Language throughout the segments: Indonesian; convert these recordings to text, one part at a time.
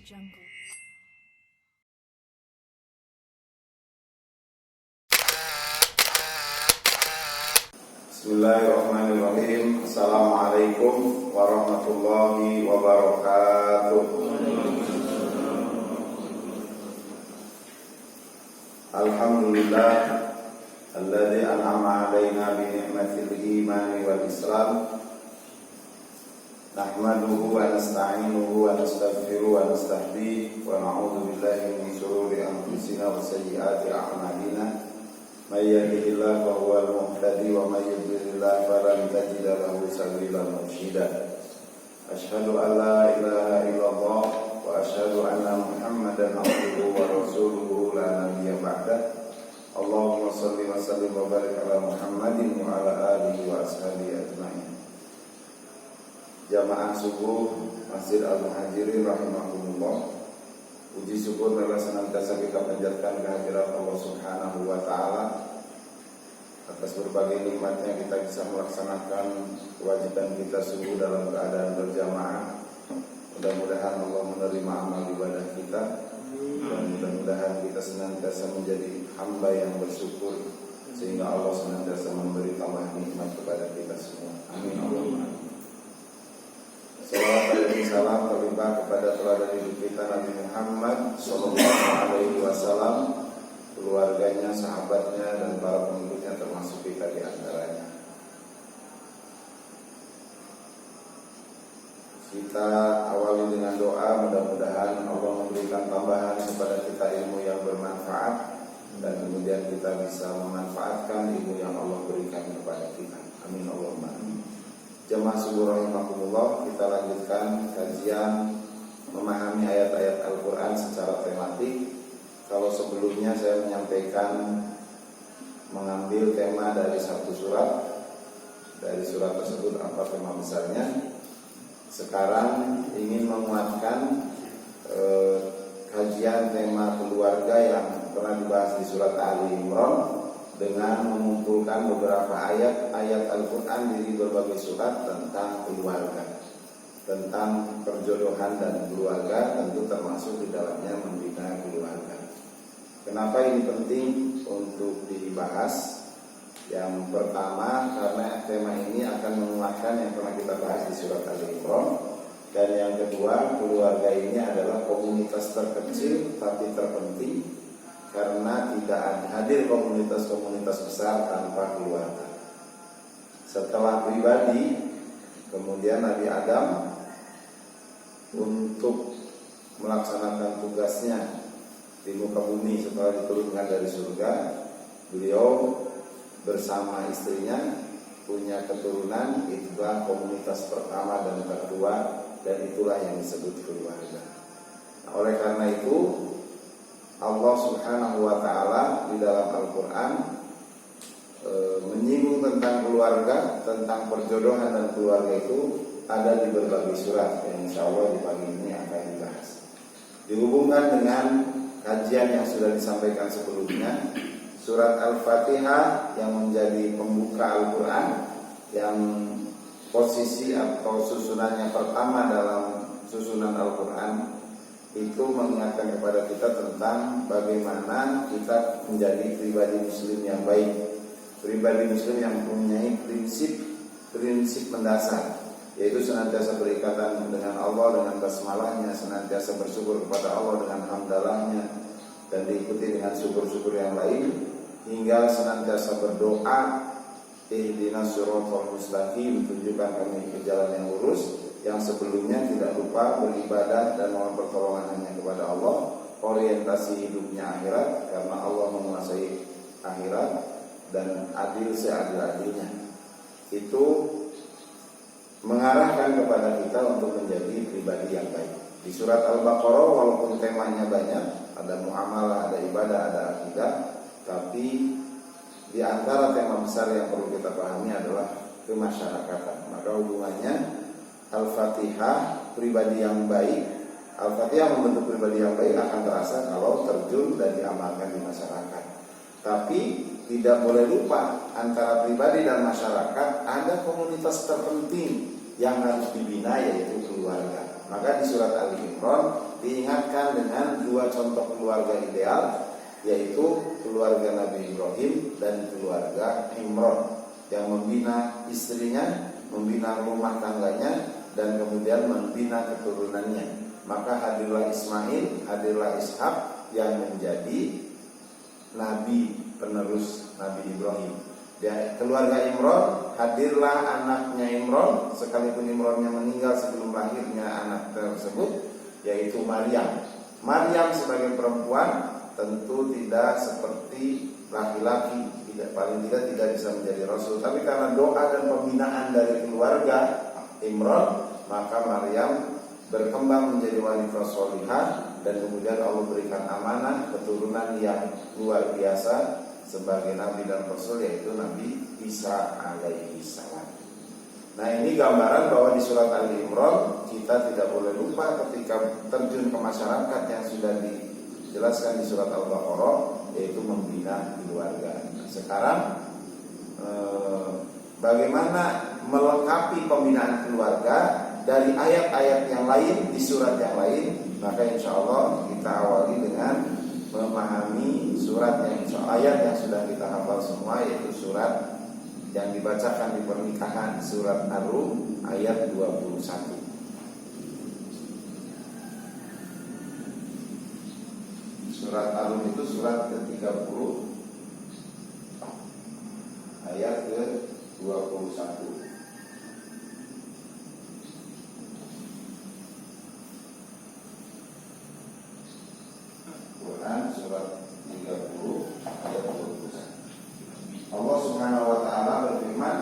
Jungle. Bismillahirrahmanirrahim. Assalamualaikum warahmatullahi wabarakatuh. Alhamdulillah alladzi an'ama 'alaina bi ni'matil iman wal islam. Nahmaduhu wa nasta'inuhu wa nastaghfiruhu wa nastahdihi wa na'udzu billahi min shururi anfusina wa sayyiati a'malina. May yahdihillahu fahuwal muhtadi wa may yudlilillahu falan tajida lahu sabilan mursyida. Asyhadu an la ilaha illallah wa asyhadu anna Muhammadan abduhu wa rasuluhu la nabiyya ba'dah. Allahumma shalli wa sallim wa barik ala Muhammadin wa ala alihi wa ashabihi ajmain. Jamaah subuh Masjid Al-Muhajirin rahimahumullah, puji syukur telah senantiasa kita panjatkan kehadirat Allah Subhanahu wa Ta'ala atas berbagai nikmatnya kita bisa melaksanakan kewajiban kita subuh dalam keadaan berjamaah. Mudah-mudahan Allah menerima amal ibadah kita dan mudah-mudahan kita senantiasa menjadi hamba yang bersyukur sehingga Allah senantiasa memberi tambah nikmat kepada kita semua. Amin Allahumma. Salawat dan salam terlimpah kepada teladan hidup kita Nabi Muhammad sallallahu alaihi wasallam, keluarganya, sahabatnya dan para pengikutnya termasuk kita di antaranya. Kita awali dengan doa, mudah-mudahan Allah memberikan tambahan kepada kita ilmu yang bermanfaat dan kemudian kita bisa memanfaatkan ilmu yang Allah berikan kepada kita. Amin Allahumma. Jemaah subuh rahimakumullah, kita lanjutkan kajian memahami ayat-ayat Al-Quran secara tematik. Kalau sebelumnya saya menyampaikan mengambil tema dari satu surat, dari surat tersebut apa tema besarnya, sekarang ingin menguatkan kajian tema keluarga yang pernah dibahas di surat Ali Imran dengan mengumpulkan beberapa ayat-ayat Al-Quran dari berbagai surat tentang keluarga, tentang perjodohan dan keluarga, tentu termasuk di dalamnya membina keluarga. Kenapa ini penting untuk dibahas? Yang pertama, karena tema ini akan menguatkan yang pernah kita bahas di surat Al-Imran. Dan yang kedua, keluarga ini adalah komunitas terkecil tapi terpenting, karena tidak hadir komunitas-komunitas besar tanpa keluarga. Setelah pribadi, kemudian Nabi Adam untuk melaksanakan tugasnya di muka bumi setelah diturunkan dari surga, beliau bersama istrinya punya keturunan, itulah komunitas pertama dan kedua, dan itulah yang disebut keluarga. Nah, oleh karena itu Allah Subhanahu wa Ta'ala di dalam Al-Quran menyinggung tentang keluarga, tentang perjodohan dan keluarga itu ada di berbagai surat yang insya Allah di pagi ini akan dibahas. Dihubungkan dengan kajian yang sudah disampaikan sebelumnya, surat Al-Fatihah yang menjadi pembuka Al-Quran, yang posisi atau susunannya pertama dalam susunan Al-Quran, itu mengingatkan kepada kita tentang bagaimana kita menjadi pribadi muslim yang baik, pribadi muslim yang mempunyai prinsip mendasar, yaitu senantiasa berikatan dengan Allah dengan basmalahnya, senantiasa bersyukur kepada Allah dengan hamdalahnya, dan diikuti dengan syukur-syukur yang lain, hingga senantiasa berdoa, ihdinas siratal mustaqim, tunjukkan kami ke jalan yang lurus, yang sebelumnya tidak lupa beribadah dan mohon pertolongan hanya kepada Allah, orientasi hidupnya akhirat karena Allah menguasai akhirat, dan adil seadil-adilnya. Itu mengarahkan kepada kita untuk menjadi pribadi yang baik. Di surat Al-Baqarah walaupun temanya banyak, ada muamalah, ada ibadah, ada akidah, tapi di antara tema besar yang perlu kita pahami adalah kemasyarakatan. Maka hubungannya Al-Fatihah, pribadi yang baik, Al-Fatihah membentuk pribadi yang baik akan terasa kalau terjun dan diamalkan di masyarakat. Tapi tidak boleh lupa antara pribadi dan masyarakat ada komunitas terpenting yang harus dibina, yaitu keluarga. Maka di surat Ali Imran diingatkan dengan dua contoh keluarga ideal, yaitu keluarga Nabi Ibrahim dan keluarga Imran, yang membina istrinya, membina rumah tangganya, dan kemudian membina keturunannya. Maka hadirlah Ismail, hadirlah Ishak yang menjadi nabi penerus Nabi Ibrahim. Dan keluarga Imran, hadirlah anaknya Imran, sekalipun Imrannya meninggal sebelum lahirnya anak tersebut, yaitu Maryam. Maryam sebagai perempuan tentu tidak seperti laki-laki, paling tidak bisa menjadi rasul. Tapi karena doa dan pembinaan dari keluarga Imran, maka Maryam berkembang menjadi wanita sholihah, dan kemudian Allah berikan amanah keturunan yang luar biasa sebagai nabi dan rasul, yaitu Nabi Isa alaihi salam. Nah, ini gambaran bahwa di surat Ali Imran kita tidak boleh lupa ketika terjun ke masyarakat yang sudah dijelaskan di surat Al-Baqarah, yaitu membina keluarga. Sekarang bagaimana melengkapi pembinaan keluarga dari ayat-ayat yang lain di surat yang lain? Maka insya Allah kita awali dengan memahami surat ayat yang sudah kita hafal semua, yaitu surat yang dibacakan di pernikahan, surat Ar-Rum ayat 21. Surat Ar-Rum itu surat ke-30 ayat ke-21. Quran surat 30 ayat 21. Allah Subhanahu wa taala berfirman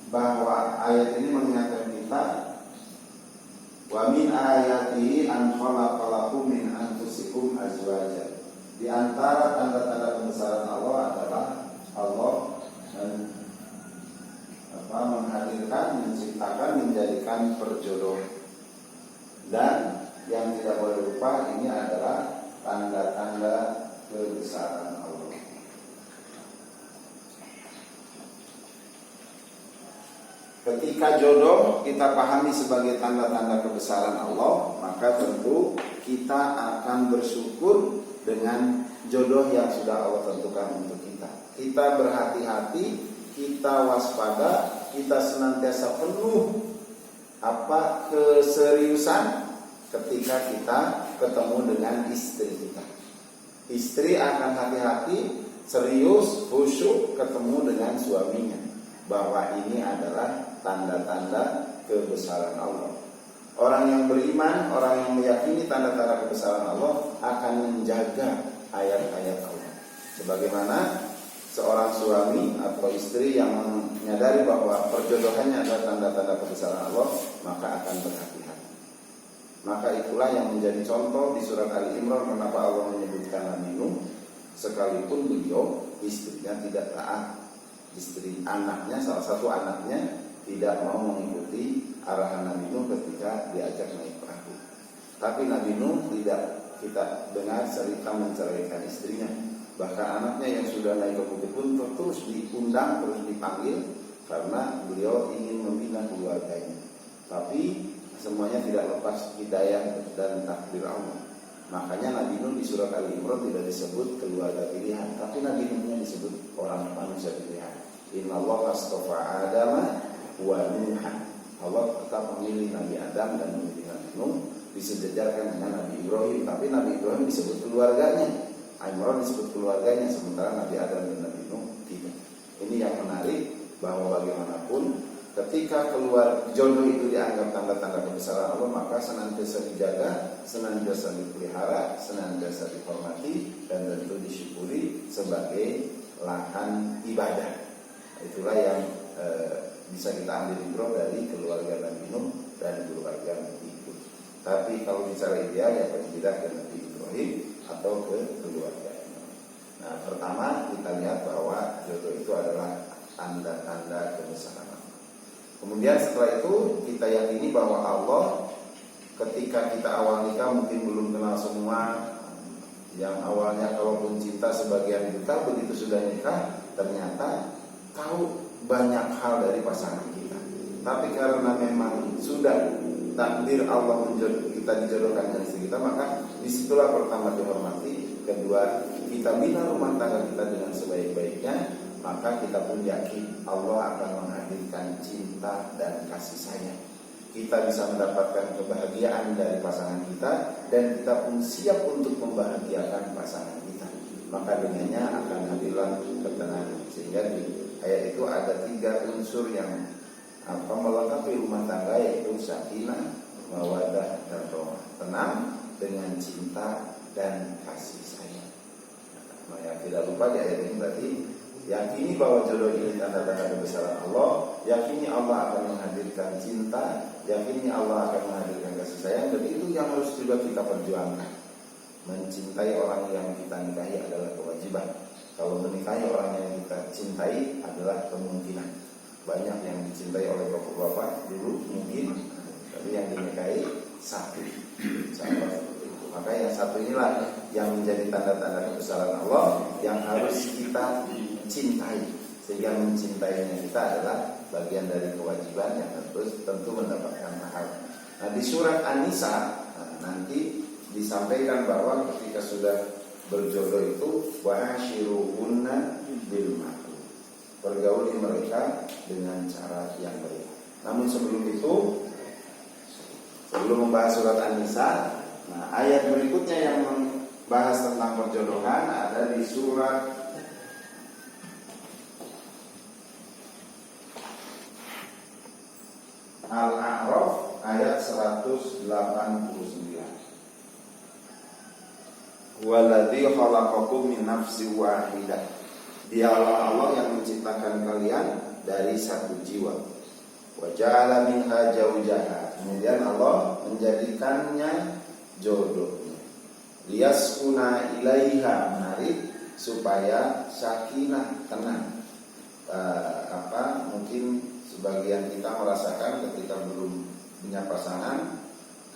bahwa ayat ini mengingatkan kita, wa min ayatihi an khalaqalakum min anfusikum azwaja. Di antara tanda-tanda kebesaran Allah adalah Allah menghadirkan, menciptakan, menjadikan perjodoh. Dan yang tidak boleh lupa, ini adalah tanda-tanda kebesaran Allah. Ketika jodoh kita pahami sebagai tanda-tanda kebesaran Allah, maka tentu kita akan bersyukur dengan jodoh yang sudah Allah tentukan untuk kita. Kita berhati-hati, kita waspada, kita senantiasa penuh keseriusan ketika kita ketemu dengan istri kita. Istri akan hati-hati, serius, khusyuk ketemu dengan suaminya, bahwa ini adalah tanda-tanda kebesaran Allah. Orang yang beriman, orang yang meyakini tanda-tanda kebesaran Allah akan menjaga ayat-ayat Allah. Sebagaimana seorang suami atau istri yang menyadari bahwa perjodohannya adalah tanda-tanda kebesaran Allah, maka akan berhati-hati. Maka itulah yang menjadi contoh di surat Ali Imran, kenapa Allah menyebutkan Nabi Nuh, sekalipun beliau istrinya tidak taat. Istri anaknya, salah satu anaknya tidak mau mengikuti arahan Nabi Nuh ketika diajak naik perahu. Tapi Nabi Nuh tidak, kita dengar cerita menceraikan istrinya. Bahkan anaknya yang sudah naik ke bukit pun terus diundang, terus dipanggil, karena beliau ingin membina keluarganya. Tapi semuanya tidak lepas hidayah dan takdir Allah. Makanya Nabi Nuh di surat Ali Imran tidak disebut keluarga pilihan, tapi Nabi Nuhnya disebut orang manusia pilihan. Innallaha astafa Adama wa Nuhan. Allah tetap memilih Nabi Adam dan memilih Nabi Nuh, disejajarkan dengan Nabi Ibrahim. Tapi Nabi Ibrahim disebut keluarganya, Imran disebut keluarganya, sementara Nabi Adam dan Nabi Nuh tidak. Ini yang menarik, bahwa bagaimanapun ketika keluar jodoh itu dianggap tanda-tanda kebesaran Allah, maka senantiasa dijaga, senantiasa dipelihara, senantiasa dihormati, dan tentu disyukuri sebagai lahan ibadah. Itulah yang bisa kita ambil ibroh dari keluarga Nabi Nuh dan keluarga Nabi Hud. Tapi kalau bicara ideal, ya tidak ke Nabi Ibrahim atau ke keluarga. Nah, pertama kita lihat bahwa jodoh itu adalah tanda-tanda kebesaran. Kemudian setelah itu kita yakini bahwa Allah, ketika kita awal nikah mungkin belum kenal semua. Yang awalnya kalaupun cinta sebagian buta, begitu sudah nikah ternyata tahu banyak hal dari pasangan kita, Tapi karena memang sudah takdir Allah kita dijodohkan dengan istri kita, maka disitulah pertama dihormati, kedua kita bina rumah tangga kita dengan sebaik-baiknya, maka kita pun yakin Allah akan menghadirkan cinta dan kasih sayang. Kita bisa mendapatkan kebahagiaan dari pasangan kita, dan kita pun siap untuk membahagiakan pasangan kita. Maka dengannya akan hadirlah ketenangan. Sehingga di ayat itu ada 3 unsur yang melengkapi rumah tangga, yaitu sakinah, mawaddah, dan rahmah. Tenang dengan cinta dan kasih sayang. Nah, yang tidak lupa di ayat ini berarti yakini bahwa jodoh ini tanda-tanda kebesaran Allah, yakini Allah akan menghadirkan cinta, yakini Allah akan menghadirkan kasih sayang, dan itu yang harus juga kita perjuangkan. Mencintai orang yang kita nikahi adalah kewajiban. Kalau menikahi orang yang kita cintai adalah kemungkinan. Banyak yang dicintai oleh bapak-bapak dulu mungkin, tapi yang dinikahi satu. Maka yang satu inilah yang menjadi tanda-tanda kebesaran Allah yang harus kita cintai. Sehingga mencintainya kita adalah bagian dari kewajiban yang tentu mendapatkan pahala. Nah, di surat An-Nisa nanti disampaikan bahwa ketika sudah berjodoh itu wa'ashiruhunna bil ma'ruf, pergauli mereka dengan cara yang baik. Namun sebelum itu, sebelum membahas surat An-Nisa, nah ayat berikutnya yang membahas tentang perjodohan ada di surat Al-A'raf ayat 189. Waladzi khalaqakum min nafsin wahidah. Dialah Allah yang menciptakan kalian dari satu jiwa. Wa ja'ala minha zawjaha. Kemudian Allah menjadikannya jodohnya. Liyaskuna ilaiha, menarik supaya sakinah, tenang. Mungkin sebagian kita merasakan ketika belum punya pasangan,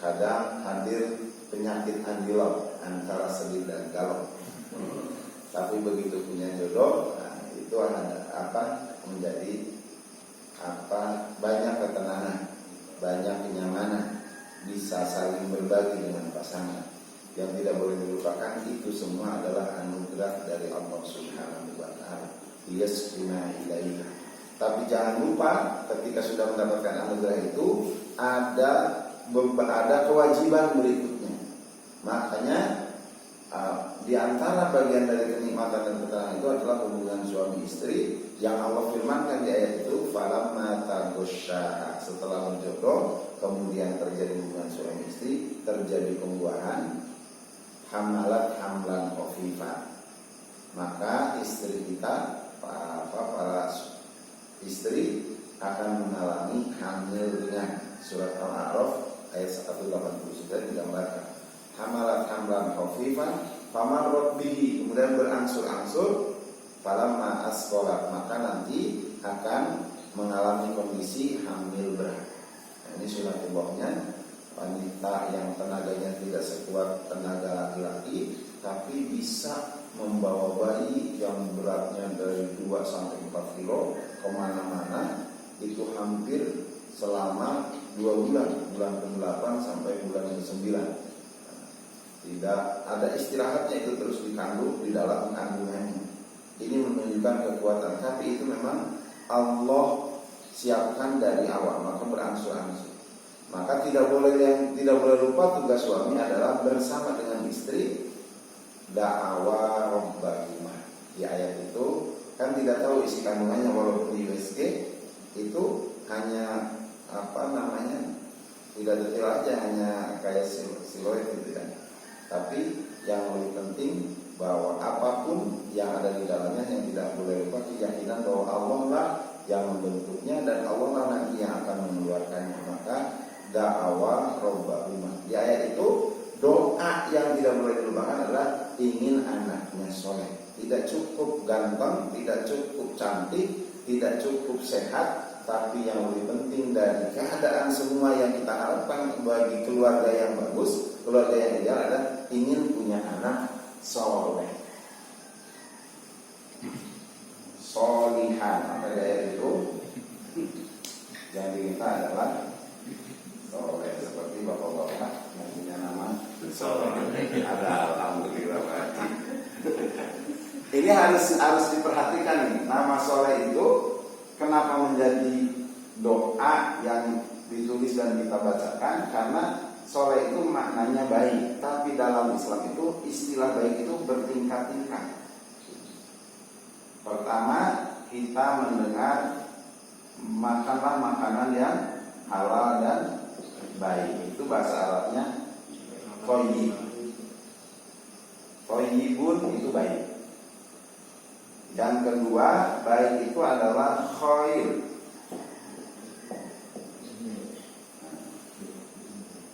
kadang hadir penyakit andilau antara sedih dan galau. Tapi begitu punya jodoh, itu menjadi banyak ketenangan, banyak kenyamanan, bisa saling berbagi dengan pasangan. Yang tidak boleh dilupakan itu semua adalah anugerah dari Allah Subhanahu wa taala. Yaskuna ilaiha. Tapi jangan lupa ketika sudah mendapatkan anugerah itu ada kewajiban berikutnya. Makanya di antara bagian dari kenikmatan dan ketenangan itu adalah hubungan suami istri yang Allah firmankan di ayat itu, falamma taghasyaha, setelah berjodoh kemudian terjadi hubungan suami istri, terjadi pembuahan, hamalat hamlan khafifan, maka istri kita, para istri akan mengalami hamil ringan. Surat Al-A'raf ayat 189 digambarkan hamalat hamlan khafifan famarrat bihi, kemudian berangsur-angsur, falamma asqalat, maka nanti akan mengalami kondisi hamil berat. Nah, ini sunatullahnya, wanita yang tenaganya tidak sekuat tenaga laki-laki tapi bisa membawa bayi yang beratnya dari 2 sampai 4 kilo kemana-mana, itu hampir selama 2 bulan, bulan ke-8 sampai bulan ke-9. Tidak ada istirahatnya, itu terus dikandung di dalam kandungannya. Ini menunjukkan kekuatan, tapi itu memang Allah siapkan dari awal, maka berangsur-angsur. Maka tidak boleh lupa tugas suami adalah bersama dengan istri da'awa rabbahumah. Di ayat itu kan tidak tahu isi kandungannya, walaupun di USG itu hanya tidak detail aja, hanya kayak siloid gitu kan. Tapi yang lebih penting bahwa apapun yang ada di dalamnya yang tidak boleh lupa keyakinan bahwa Allah lah yang membentuknya dan Allah lah nanti yang akan mengeluarkannya. Maka da'awa rabbahumah. Di ayat itu doa yang tidak boleh dilupakan adalah ingin anaknya soleh. Tidak cukup ganteng, tidak cukup cantik, tidak cukup sehat, tapi yang lebih penting dari keadaan semua yang kita harapkan bagi keluarga yang bagus, keluarga yang ideal adalah ingin punya anak soleh, solihan. Maka dari itu Yang diminta adalah soleh, seperti bapak-bapak yang punya nama soleh. Ada alhamdulillah berarti. Ini harus diperhatikan nih. Nama soleh itu kenapa menjadi doa yang ditulis dan kita bacakan? Karena soleh itu maknanya baik, tapi dalam Islam itu istilah baik itu bertingkat-tingkat. Pertama, kita mendengar makanlah makanan yang halal dan baik. Itu bahasa Arabnya thayyib. Thayyibun itu baik. Yang kedua, baik itu adalah khair.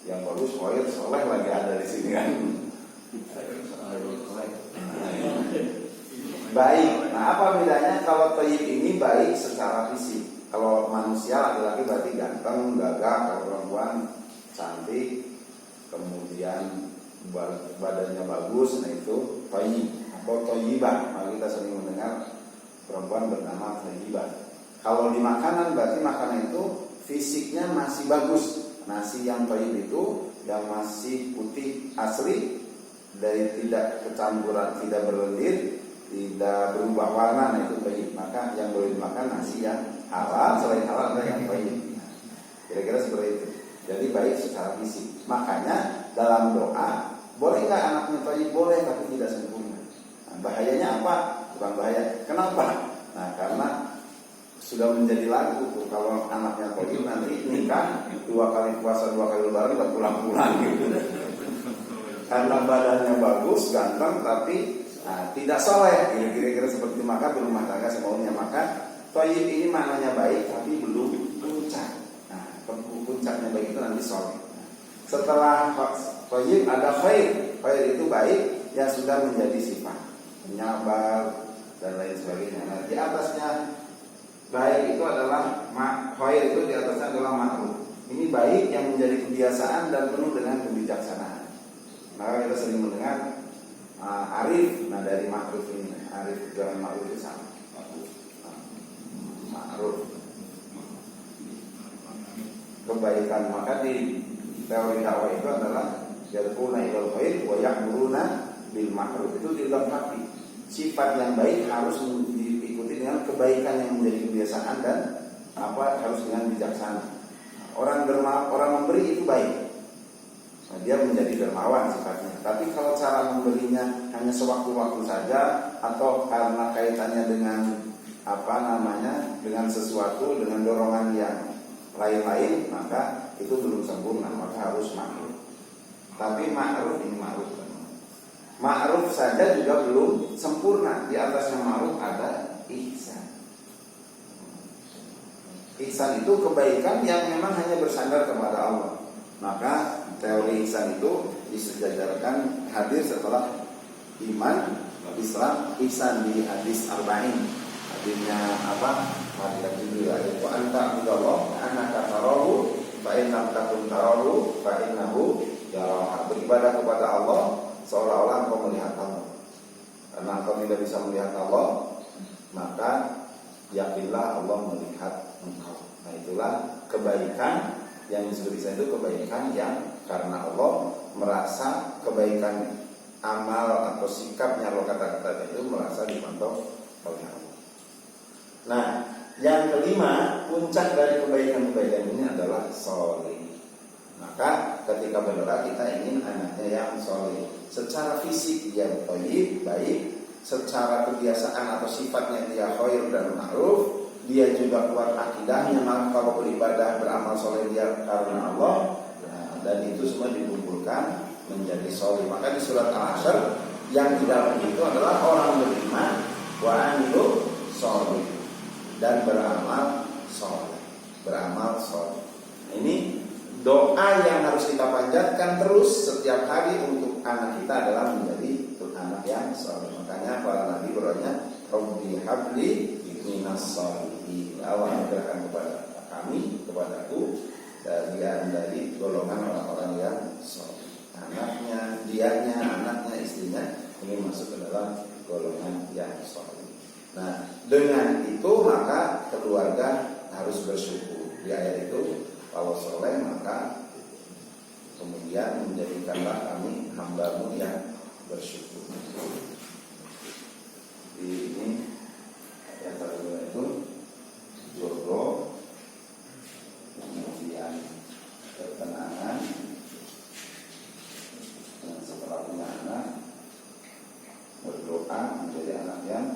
Yang bagus khair, soleh lagi ada di sini kan. Baik. Nah, apa bedanya kalau thayyib ini baik secara fisik? Kalau manusia laki-laki berarti ganteng, gagah. Kalau perempuan cantik, kemudian badannya bagus. Nah itu thayyib atau thayyibah. Maka kita sering mendengar perempuan bernama thayyibah. Kalau di makanan berarti makanan itu fisiknya masih bagus. Nasi yang thayyib itu yang masih putih asli, dari tidak kecampuran, tidak berlendir, tidak berubah warna. Nah itu thayyib. Maka yang boleh dimakan nasi yang halal, selain halal ada yang thayyib. Kira-kira seperti itu. Jadi baik secara fisik. Makanya dalam doa, boleh nggak anaknya thayyib? Boleh, tapi tidak sempurna. Nah, bahayanya apa? Bukan bahaya. Kenapa? Nah, karena sudah menjadi lagu tuh, kalau anaknya thayyib nanti nikah 2 kali puasa 2 kali lebaran nggak pulang-pulang gitu. Karena badannya bagus, ganteng, tapi tidak soleh. Kira-kira seperti maka berumah tangga semaunya. Maka thayyib ini maknanya baik, tapi belum puncak. Nah, puncaknya baik itu nanti soleh. Setelah thayyib ada khair. Khair itu baik yang sudah menjadi sifat, penyabar dan lain sebagainya. Nah, di atasnya baik itu adalah khair, itu di atasnya adalah ma'ruf. Ini baik yang menjadi kebiasaan dan penuh dengan kebijaksanaan. Maka kita sering mendengar arif. Nah dari ma'ruf ini, arif dengan ma'ruf itu sama. Ma'ruf kebaikan. Maka di teori dakwah itu adalah yad'una ilal khair wa ya'muruna bil ma'ruf. Itu dilengkapi. Sifat yang baik harus diikuti dengan kebaikan yang menjadi kebiasaan dan harus dengan bijaksana. Orang memberi itu baik. Nah, dia menjadi dermawan sifatnya. Tapi kalau cara memberinya hanya sewaktu-waktu saja, atau karena kaitannya dengan dengan sesuatu, dengan dorongan yang lain-lain, maka itu belum sempurna. Maka harus ma'ruf. Tapi ma'ruf ini ma'ruf saja juga belum sempurna. Di atasnya ma'ruf ada ihsan. Ihsan itu kebaikan yang memang hanya bersandar kepada Allah. Maka teori ihsan itu disejajarkan hadir setelah iman, Islam, ihsan di hadis arba'in. Hadisnya Hadis Jibril itu anta abdallah annaka tarahu fa in lam takun tarahu fa innahu yaraka. Beribadah kepada Allah seolah-olah engkau melihat Allah. Karena engkau tidak bisa melihat Allah, maka yakinlah Allah melihat engkau. Nah itulah kebaikan yang disebut ihsan itu kebaikan yang karena Allah merasa kebaikan amal atau sikapnya, lo kata-kata itu merasa dipantau oleh Allah. Nah, yang kelima, puncak dari kebaikan-kebaikan ini adalah soleh. Maka ketika berdoa kita ingin anaknya yang soleh. Secara fisik dia thayyib, baik. Secara kebiasaan atau sifatnya dia khair dan ma'ruf. Dia juga kuat akidahnya, maka kalau beribadah beramal soleh dia karena Allah. Dan itu semua dikumpulkan menjadi soleh. Maka di surat Al-Hasyr yang di dalam itu adalah orang beriman wa amilu soleh dan beramal soleh. Beramal soleh. Ini doa yang harus kita panjatkan terus setiap hari untuk anak kita adalah menjadi anak yang soleh. Makanya para nabi berdoanya Rabbi habli minas solihin. Allah anugerahkan kepada kami, kepadaku dari golongan orang-orang yang soleh. Anaknya, dianya, anaknya, istrinya ingin masuk ke dalam golongan yang soleh. Nah, dengan itu maka keluarga harus bersyukur. di ayat itu, kalau soleh maka kemudian menjadikanlah kami hambamu yang bersyukur. Ini ayat kedua itu jodoh, kemudian ketenangan, dan setelah punya anak berdoa menjadi anak yang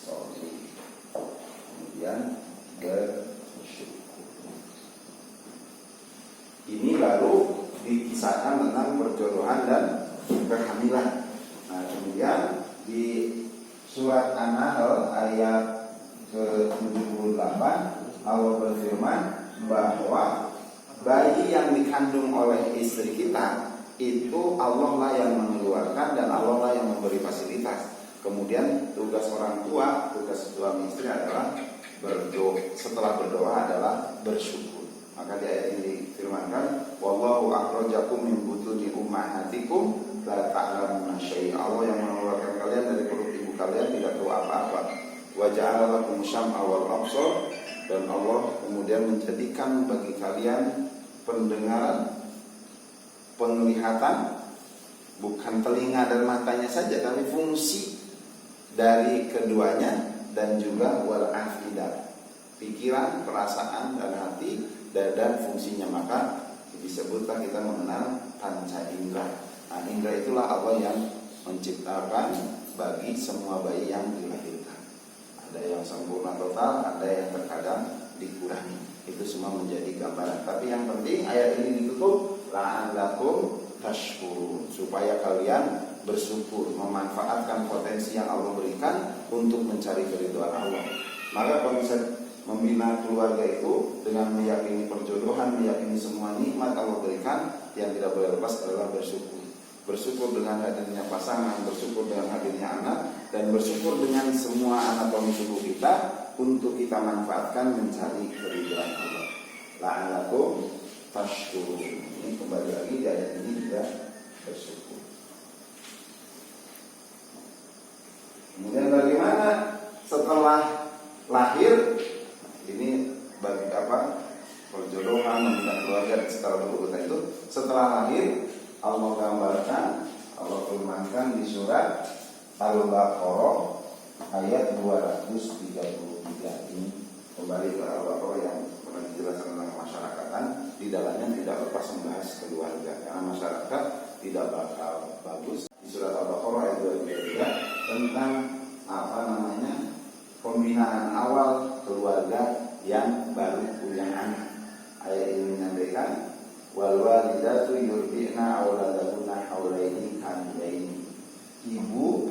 soleh, kemudian bersyukur. Ini baru dikisahkan tentang perjodohan dan kehamilan. Nah, kemudian di surat An-Nahl ayat ke-78 Allah berfirman bahwa bayi yang dikandung oleh istri kita itu Allah lah yang mengeluarkan dan Allah lah yang memberi fasilitas. Kemudian tugas orang tua, tugas suami istri adalah berdoa. Setelah berdoa adalah bersyukur. Maka di ayat ini difirmankan, wallahu akhrajakum min butuni ummahatikum la ta'lamuna syai'a. Allah yang mengeluarkan kalian dari perut ibu kalian tidak tahu apa-apa. Wa ja'ala lakum syam'a wal absar, dan Allah kemudian menjadikan bagi kalian pendengaran, penglihatan, bukan telinga dan matanya saja, tapi fungsi dari keduanya, dan juga wal afidah, pikiran, perasaan dan hati dan fungsinya. Maka disebutlah kita mengenal panca indera. Nah, indera itulah Allah yang menciptakan bagi semua bayi yang dilahirkan. Ada yang sempurna total, ada yang terkadang dikurangi. Itu semua menjadi gambaran. Tapi yang penting ayat ini ditutup la'allakum tashkurun, supaya kalian bersyukur, memanfaatkan potensi yang Allah berikan untuk mencari keridhaan Allah. Maka konsep membina keluarga itu dengan meyakini perjodohan, meyakini semua nikmat Allah berikan, yang tidak boleh lepas adalah bersyukur. Bersyukur dengan hadirnya pasangan, bersyukur dengan hadirnya anak, dan bersyukur dengan semua anatomi tubuh kita untuk kita manfaatkan mencari keridhaan Allah. La'allakum tashkurun. Ini kembali lagi di ayat ini juga bersyukur. Kemudian bagaimana setelah lahir? Ini bagi apa? Perjodohan, membina keluarga secara berurutan itu setelah lahir Allah gambarkan, Allah firmankan di surat Al-Baqarah ayat 233. Ini kembali ke Al-Baqarah yang pernah dijelaskan tentang kemasyarakatan. Di dalamnya tidak lepas membahas keluarga, karena masyarakat tidak bakal bagus. Di surat Al-Baqarah ayat 233 tentang pembinaan awal keluarga yang baru punya anak. Ayat ini menyampaikan wal walidatu yurdi'na auladahunna haulaini kamilaini. Ibu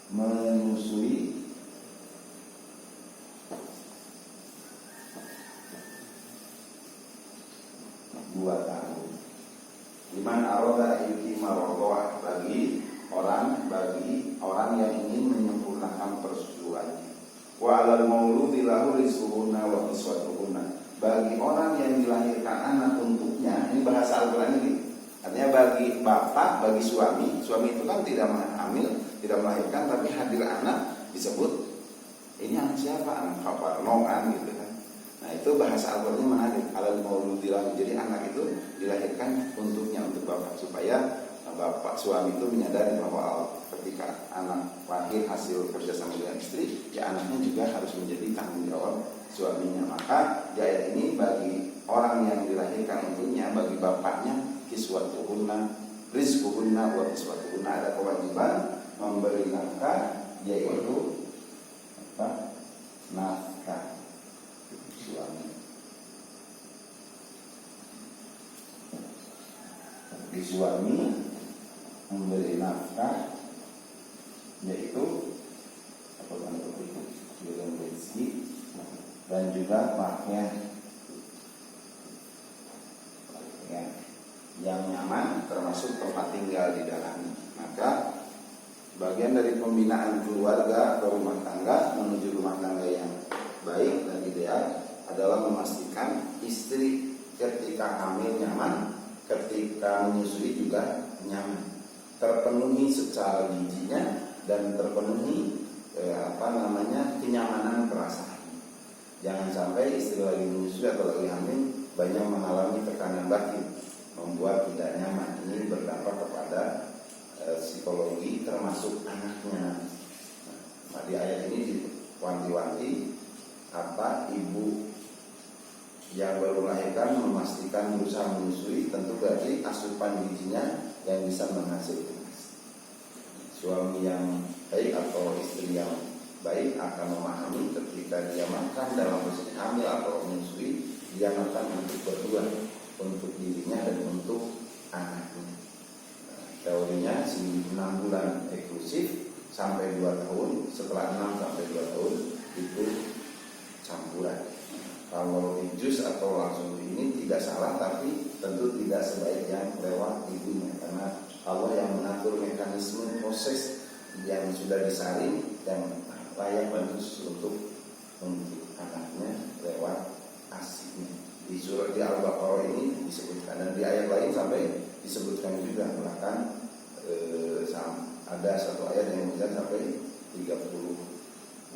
menyusui dua tahun. Liman arada yutimma radha'ah, bagi orang yang ingin menyempurnakan persusuannya. Wa 'alal mauludi lahu rizquhunna wa kiswatuhunna, bagi orang yang dilahirkan anak untuknya. Ini bahasa Al-Qur'an ini. Artinya bagi bapak, bagi suami itu kan tidak hamil, tidak melahirkan, tapi hadir anak disebut ini anak siapa? Anak Papa Nongan gitu kan. Nah, itu bahasa Al-Qur'an menarik. 'Alal mauludi lahu, jadi anak itu dilahirkan untuknya, untuk bapak, supaya bapak suami itu menyadari bahwa ketika anak lahir hasil kerjasama dengan istri, ya anaknya juga harus menjadi tanggung jawab suaminya. Maka di ayat ini bagi orang yang dilahirkan untuknya, bagi bapaknya, kiswatuhunna, rizquhunna wa kiswatuhunna, ada kewajiban memberi nafkah, yaitu nafkah suami. Di suami memberi nafkah, yaitu rezeki dan juga pakaian yang nyaman, termasuk tempat tinggal di dalamnya. Maka bagian dari pembinaan keluarga atau rumah tangga menuju rumah tangga yang baik dan ideal adalah memastikan istri ketika hamil nyaman, ketika menyusui juga nyaman, terpenuhi secara gizinya dan terpenuhi kenyamanan perasaan. Jangan sampai istri lagi menyusui atau lagi hamil banyak mengalami tekanan batin, membuat tidak nyaman. Ini berdampak kepada psikologi termasuk anaknya. Nah, di ayat ini diwanti-wanti ibu yang baru melahirkan memastikan berusaha menyusui, tentu berarti asupan gizinya yang bisa menghasilkan. Suami yang baik atau istri yang baik akan memahami ketika dia makan dalam posisi hamil atau menyusui, dia makan untuk berdua, untuk dirinya dan untuk anaknya. Teorinya 6 bulan eksklusif sampai 2 tahun, setelah 6 sampai 2 tahun itu campuran. Kalau di jus atau langsung ini tidak salah, tapi tentu tidak sebaik yang lewat ibunya, karena Allah yang mengatur mekanisme proses yang sudah disaring dan layak bagus untuk anaknya lewat ASI-nya. Di surat di Al-Baqarah ini disebutkan, dan di ayat lain sampai disebutkan juga, bahkan ada satu ayat yang menjelaskan sampai 30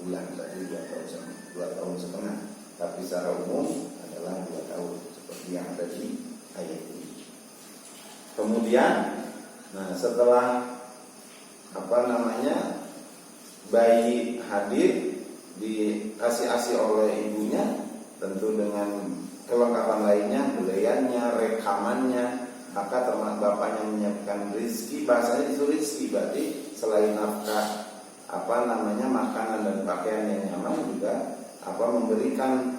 bulan, tadi 2 tahun setengah, tapi secara umum adalah 2 tahun seperti yang ada di ayat ini. Kemudian setelah bayi hadir dikasih ASI oleh ibunya, tentu dengan kelengkapan lainnya, beliannya, rekamannya, maka termasuk bapaknya menyiapkan rezeki. Bahasanya itu rezeki, berarti selain nafkah makanan dan pakaian yang nyaman, juga memberikan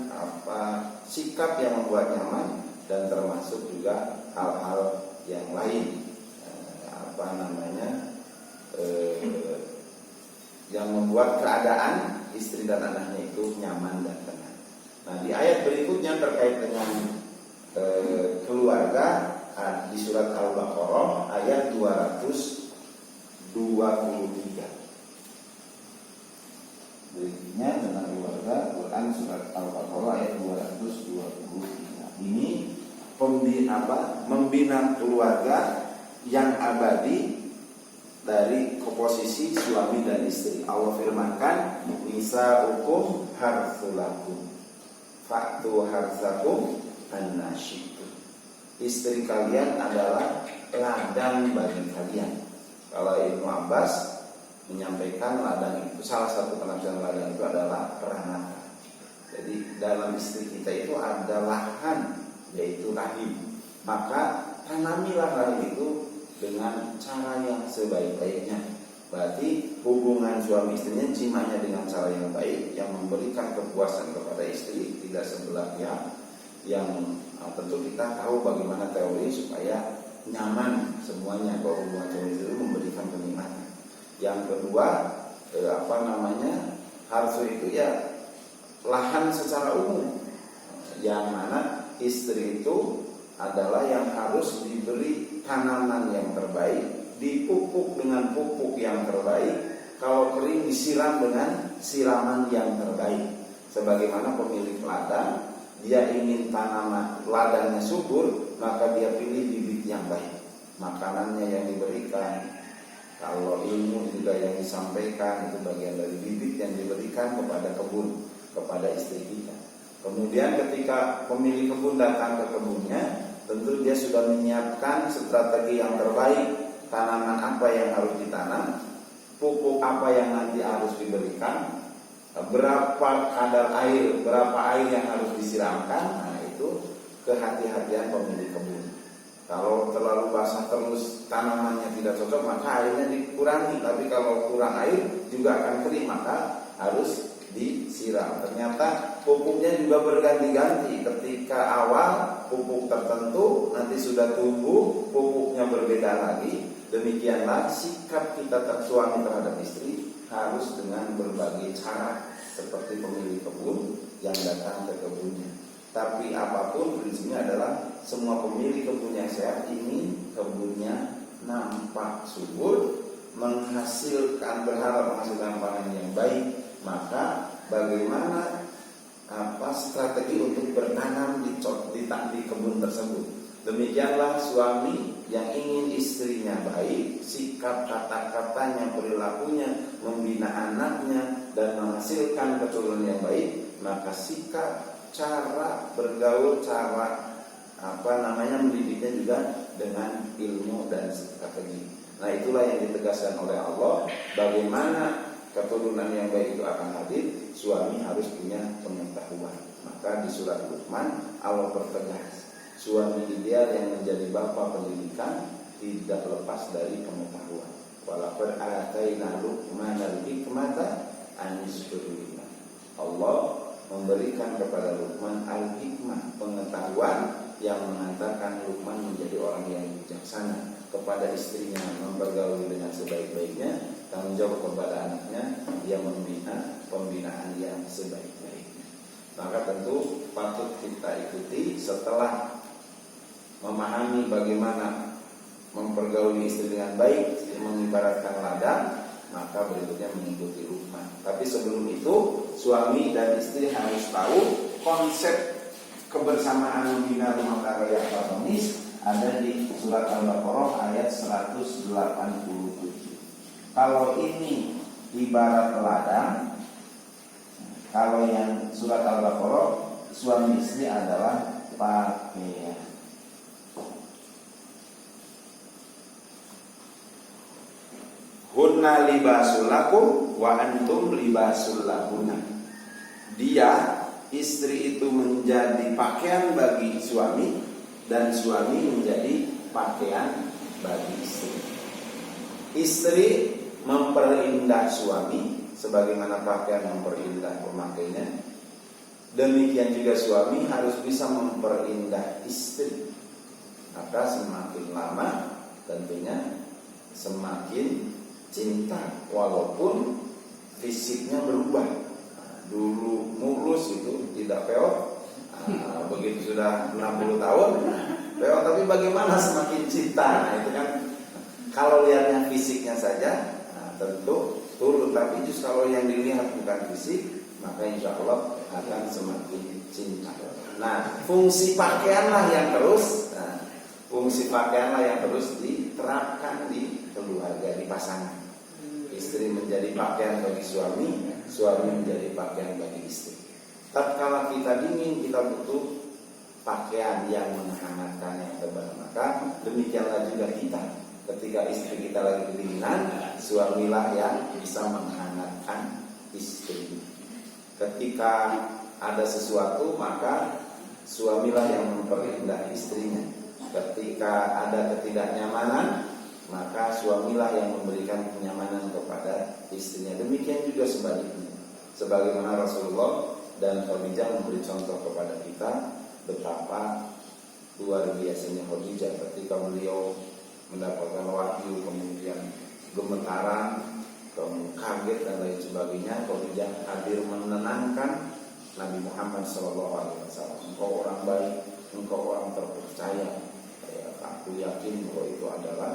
sikap yang membuat nyaman, dan termasuk juga hal-hal yang lain yang membuat keadaan istri dan anaknya itu nyaman dan tenang. Nah, di ayat berikutnya terkait dengan keluarga, di surat Al-Baqarah ayat 223. Berikutnya tentang keluarga, Quran surat Al-Baqarah ayat 223. Ini membina keluarga yang abadi dari posisi suami dan istri. Allah firmankan, nisa'ukum harthul lakum fa'tu harthakum anna syi'tum. Istri kalian adalah ladang bagi kalian. Kalau Ibnu Abbas menyampaikan ladang itu, salah satu penafsiran ladang itu adalah peranatan. Jadi dalam istri kita itu ada lahan, yaitu rahim. Maka tanamilah rahim itu dengan cara yang sebaik-baiknya. Berarti hubungan suami istrinya, jimanya dengan cara yang baik, yang memberikan kepuasan kepada istri, tidak sebelah pihak. Yang tentu kita tahu bagaimana teori supaya nyaman semuanya, bahwa hubungan suami istri itu memberikan kenikmatan. Yang kedua, harus itu ya lahan secara umum, yang mana istri itu adalah yang harus diberi tanaman yang terbaik, dipupuk dengan pupuk yang terbaik, kalau kering disiram dengan siraman yang terbaik. Sebagaimana pemilik ladang, dia ingin tanaman ladangnya subur, maka dia pilih bibit yang baik. Makanannya yang diberikan, kalau ilmu juga yang disampaikan, itu bagian dari bibit yang diberikan kepada kebun, kepada istri kita. Kemudian ketika pemilik kebun datang ke kebunnya, tentu dia sudah menyiapkan strategi yang terbaik, tanaman apa yang harus ditanam, pupuk apa yang nanti harus diberikan, berapa kadar air, berapa air yang harus disiramkan. Nah, itu kehati-hatian pemilik kebun. Kalau terlalu basah terus tanamannya tidak cocok, maka airnya dikurangi. Tapi kalau kurang air juga akan kering, maka harus disiram. Ternyata pupuknya juga berganti-ganti. Ketika awal pupuk tertentu, nanti sudah tumbuh pupuknya berbeda lagi. Demikianlah sikap kita suami terhadap istri harus dengan berbagai cara, seperti pemilik kebun yang datang ke kebunnya. Tapi apapun prinsipnya adalah semua pemilik kebun yang sehat ingin kebunnya nampak subur, berharap menghasilkan panen yang baik. Maka bagaimana strategi untuk bertanam di kebun tersebut. Demikianlah suami yang ingin istrinya baik, sikap kata-katanya, perilakunya, membina anaknya dan menghasilkan keturunan yang baik, maka sikap, cara bergaul, cara mendidiknya juga dengan ilmu dan strategi. Nah, itulah yang ditegaskan oleh Allah. Bagaimana keturunan yang baik itu akan hadir, suami harus punya pengetahuan. Maka di surat Luqman Allah pertegas, suami ideal yang menjadi bapa pendidikan tidak lepas dari pengetahuan. Walaqad ataina Luqmanal hikmata an yashkur lillah. Allah memberikan kepada Luqman al-hikmah, pengetahuan yang mengantarkan Luqman menjadi orang yang bijaksana, kepada istrinya mempergauli dengan sebaik-baiknya, tanggung jawab kepada anaknya, dia membina pembinaan yang sebaik-baiknya. Maka tentu patut kita ikuti setelah memahami bagaimana mempergauli istri dengan baik, mengibaratkan ladang, maka berikutnya mengikuti Luqman. Tapi sebelum itu, suami dan istri harus tahu konsep kebersamaan membina rumah tangga yang harmonis ada di surat Al-Baqarah ayat 187. Kalau ini ibarat ladang, kalau yang surat Al-Baqarah suami istri adalah pakaian. Hunna libasul lakum wa antum libasul lahunna. Dia, istri itu menjadi pakaian bagi suami dan suami menjadi pakaian bagi istri. Istri memperindah suami sebagaimana pakaian memperindah pemakainya. Demikian juga suami harus bisa memperindah istri. Maka semakin lama tentunya semakin cinta, walaupun fisiknya berubah. Dulu mulus itu tidak peot, begitu sudah 60 tahun peot. Tapi bagaimana semakin cinta? Nah, itu kan kalau lihatnya fisiknya saja, tentu turun. Tapi justru kalau yang dilihat bukan fisik, maka insya Allah akan semakin cinta. Nah, fungsi pakaianlah yang terus diterapkan di keluarga, di pasangan. Istri menjadi pakaian bagi suami, suami menjadi pakaian bagi istri. Tatkala kita dingin, kita butuh pakaian yang menghangatkan, yang tebal. Maka demikianlah juga kita. Ketika istri kita lagi kedinginan, suamilah yang bisa menghangatkan istri. Ketika ada sesuatu, maka suamilah yang memperindah istrinya. Ketika ada ketidaknyamanan, maka suamilah yang memberikan kenyamanan kepada istrinya. Demikian juga sebaliknya. Sebagaimana Rasulullah dan Khadijah memberi contoh kepada kita betapa luar biasanya Khadijah ketika beliau mendapatkan wahyu, kemudian gemetaran, kemudian kaget dan lain sebagainya. Khadijah hadir menenangkan Nabi Muhammad SAW. Engkau orang baik, engkau orang terpercaya. Aku yakin bahwa itu adalah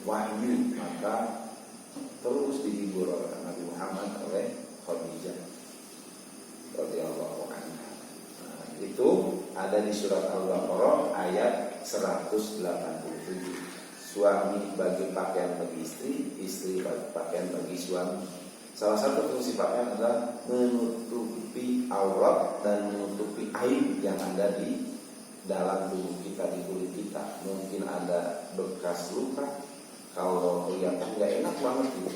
wahyu. Maka terus dihibur oleh Nabi Muhammad oleh Khadijah radhiyallahu anha. Itu ada di surat Al-Baqarah ayat 187. Suami bagi pakaian bagi istri, istri bagi pakaian bagi suami. Salah satu fungsi pakaian adalah menutupi aurat dan menutupi aib yang ada di dalam tubuh kita, di kulit kita. Mungkin ada bekas luka, kalau kelihatan nggak enak banget gitu,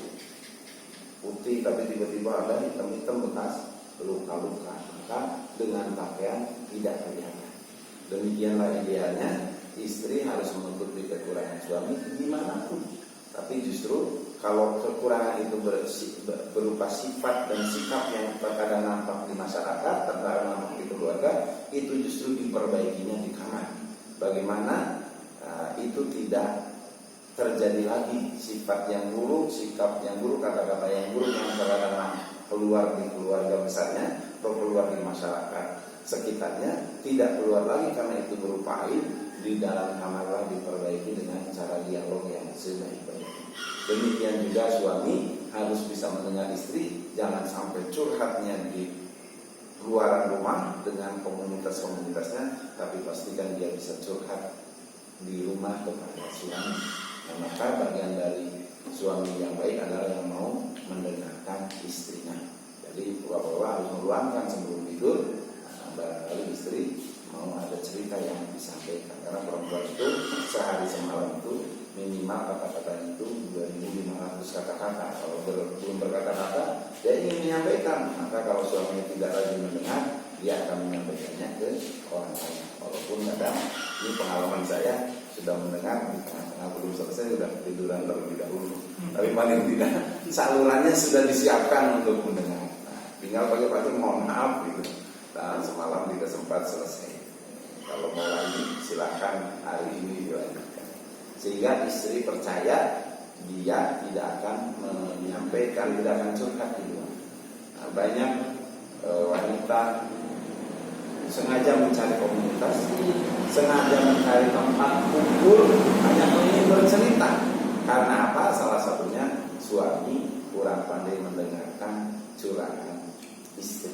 putih tapi tiba-tiba ada hitam-hitam bekas luka-luka. Maka dengan pakaian tidak kelihatan. Demikianlah idealnya, istri harus menutupi kekurangan suami gimana pun. Tapi justru kalau kekurangan itu berupa sifat dan sikap yang terkadang nampak di masyarakat, terkadang nampak di keluarga, itu justru diperbaikinya di kamar. Bagaimana itu tidak terjadi lagi sifat yang buruk, sikap yang buruk, kata-kata yang buruk yang terkadang keluar di keluarga besarnya atau keluar di masyarakat sekitarnya, tidak keluar lagi karena itu berupa aib. Di dalam kamarlah diperbaiki dengan cara dialog yang sebaik-baiknya. Demikian juga suami harus bisa mendengar istri, jangan sampai curhatnya di luar rumah dengan komunitas-komunitasnya, tapi pastikan dia bisa curhat di rumah kepada suami. Nah, maka bagian dari suami yang baik adalah yang mau mendengarkan istrinya. Jadi bapak-bapak harus meluangkan sebelum tidur. Barangkali istri mau ada cerita yang disampaikan, karena perempuan itu sehari semalam itu minimal kata-kata itu 2.500 kata-kata. Kalau belum berkata-kata, dia ingin menyampaikan. Maka kalau suaminya tidak rajin mendengar, dia akan menyampaikannya ke orang lain. Walaupun kadang ini pengalaman saya, sudah mendengar di tengah-tengah belum selesai sudah tiduran terlebih dahulu. Tapi paling tidak salurannya sudah disiapkan untuk mendengar. Nah, tinggal pakai mohon maaf gitu. Nah, semalam tidak sempat selesai. Kalau mau lagi silakan hari ini dilanjutkan. Sehingga istri percaya dia tidak akan menyampaikan, tidak akan curhat di luar. Nah, banyak wanita sengaja mencari komunitas, sengaja mencari tempat kumpul hanya ingin bercerita. Karena apa? Salah satunya suami kurang pandai mendengarkan curahan istri.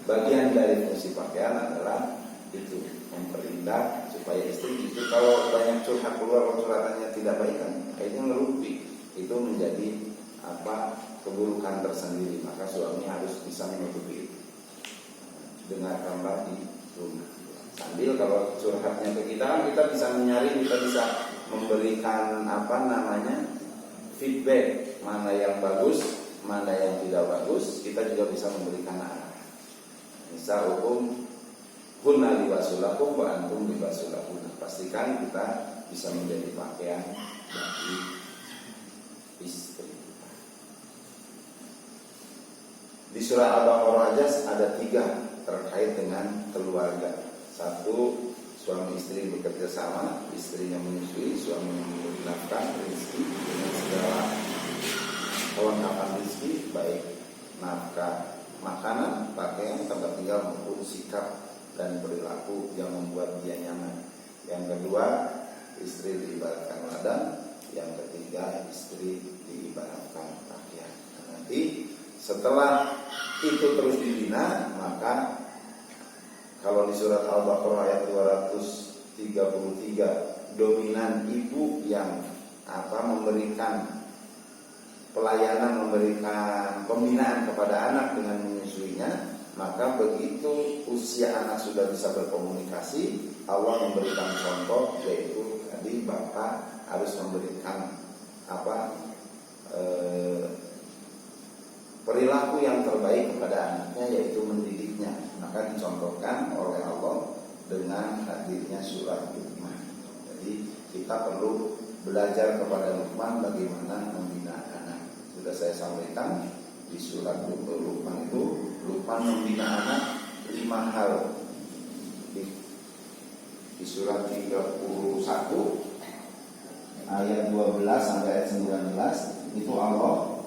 Bagian dari fungsi pakaian adalah itu, memperindah supaya istri itu kalau banyak curhat keluar, kalau curhatannya tidak baik kan akhirnya ngerupi. Itu menjadi keburukan tersendiri. Maka suami harus bisa menutupi itu. Dengarkanlah di rumah. Sambil kalau curhatnya ke kita bisa menyaring, kita bisa memberikan feedback, mana yang bagus, mana yang tidak bagus. Kita juga bisa memberikan arah. Misal hukum hunna libasulakum wa antum libasulahunna. Pastikan kita bisa menjadi pakaian bagi istri. Di surah Al-Baqarah aja ada 3 terkait dengan keluarga. 1, suami istri bekerja sama, istrinya menyusui, suami memberi nafkah, rezeki dengan segala kelengkapan rezeki, baik nafkah, makanan, pakaian, tempat tinggal maupun sikap dan perilaku yang membuat dia nyaman. Yang kedua, istri diibaratkan ladang. Yang ketiga, istri diibaratkan pakaian. Nanti setelah itu terus dibina, maka kalau di surat Al-Baqarah ayat 233, dominan ibu yang memberikan pelayanan, memberikan pembinaan kepada anak dengan menyusuinya, maka begitu usia anak sudah bisa berkomunikasi, Allah memberikan contoh, yaitu tadi bapak harus memberikan perilaku yang terbaik kepada anaknya, yaitu mendidiknya. Maka dicontohkan oleh Allah dengan hadirnya surat Luqman. Jadi kita perlu belajar kepada Luqman bagaimana membina anak. Sudah saya sampaikan di surat Luqman itu, Luqman membina anak 5 hal. Di surat 31 ayat 12 sampai ayat 19 itu Allah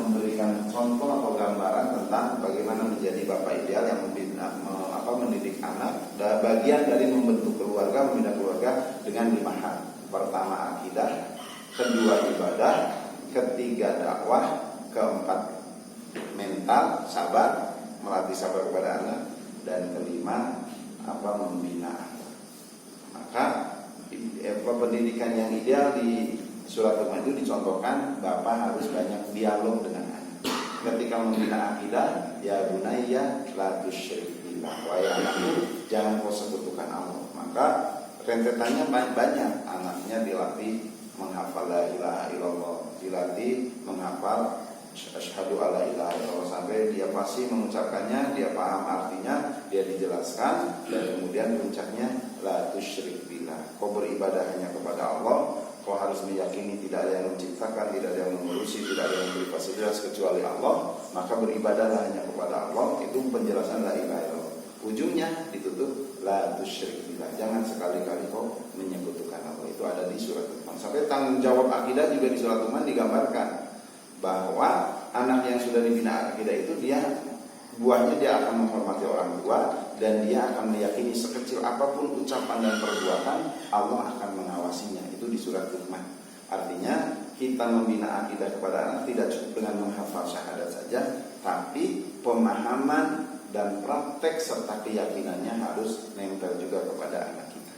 memberikan contoh atau gambaran tentang bagaimana menjadi bapak ideal yang mendidik anak. Dan bagian dari membentuk keluarga, membina keluarga dengan 5 hal. Pertama akidah, kedua ibadah, ketiga dakwah, keempat mental, sabar, melatih sabar kepada anak, dan kelima membina anak. Maka pendidikan yang ideal di surat Luqman itu dicontohkan, bapak harus banyak dialog dengan anak. Ketika membina akidah, ya bunayya la tusyrik billah, wahai anakku jangan kau sekutukan Allah. Maka rentetannya banyak. Anaknya dilatih menghafal la ilaha illallah, dilatih menghafal asyhadu alla ilaha illallah, sampai dia pasti mengucapkannya, dia paham artinya, dia dijelaskan, dan kemudian puncaknya la tusyrik billah, kau beribadah hanya kepada Allah. Kau harus meyakini tidak ada yang menciptakan, tidak ada yang mengurusi, tidak ada yang memberi fasilitas kecuali Allah. Maka beribadahlah hanya kepada Allah. Itu penjelasan la ilaha illallah. Ujungnya ditutup la tusyrik billah, jangan sekali-kali kau menyekutukan Allah. Itu ada di surat Luqman. Sampai tanggung jawab akidah juga di surat Luqman digambarkan bahwa anak yang sudah dibina akidah itu buahnya dia akan menghormati orang tua, dan dia akan meyakini sekecil apapun ucapan dan perbuatan Allah akan mengawasinya. Itu di surat Luqman. Artinya kita membina akidah kepada anak tidak cukup dengan menghafal syahadat saja, tapi pemahaman dan praktek serta keyakinannya harus nempel juga kepada anak kita.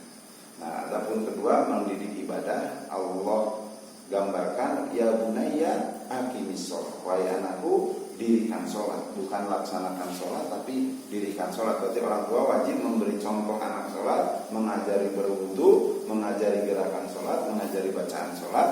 Nah, adapun kedua, mendidik ibadah, Allah gambarkan ya bunayya aqimis shalah, wahai anakku dirikan sholat, bukan laksanakan sholat tapi dirikan sholat. Berarti orang tua wajib memberi contoh anak sholat, mengajari berwudu, mengajari gerakan sholat, mengajari bacaan sholat.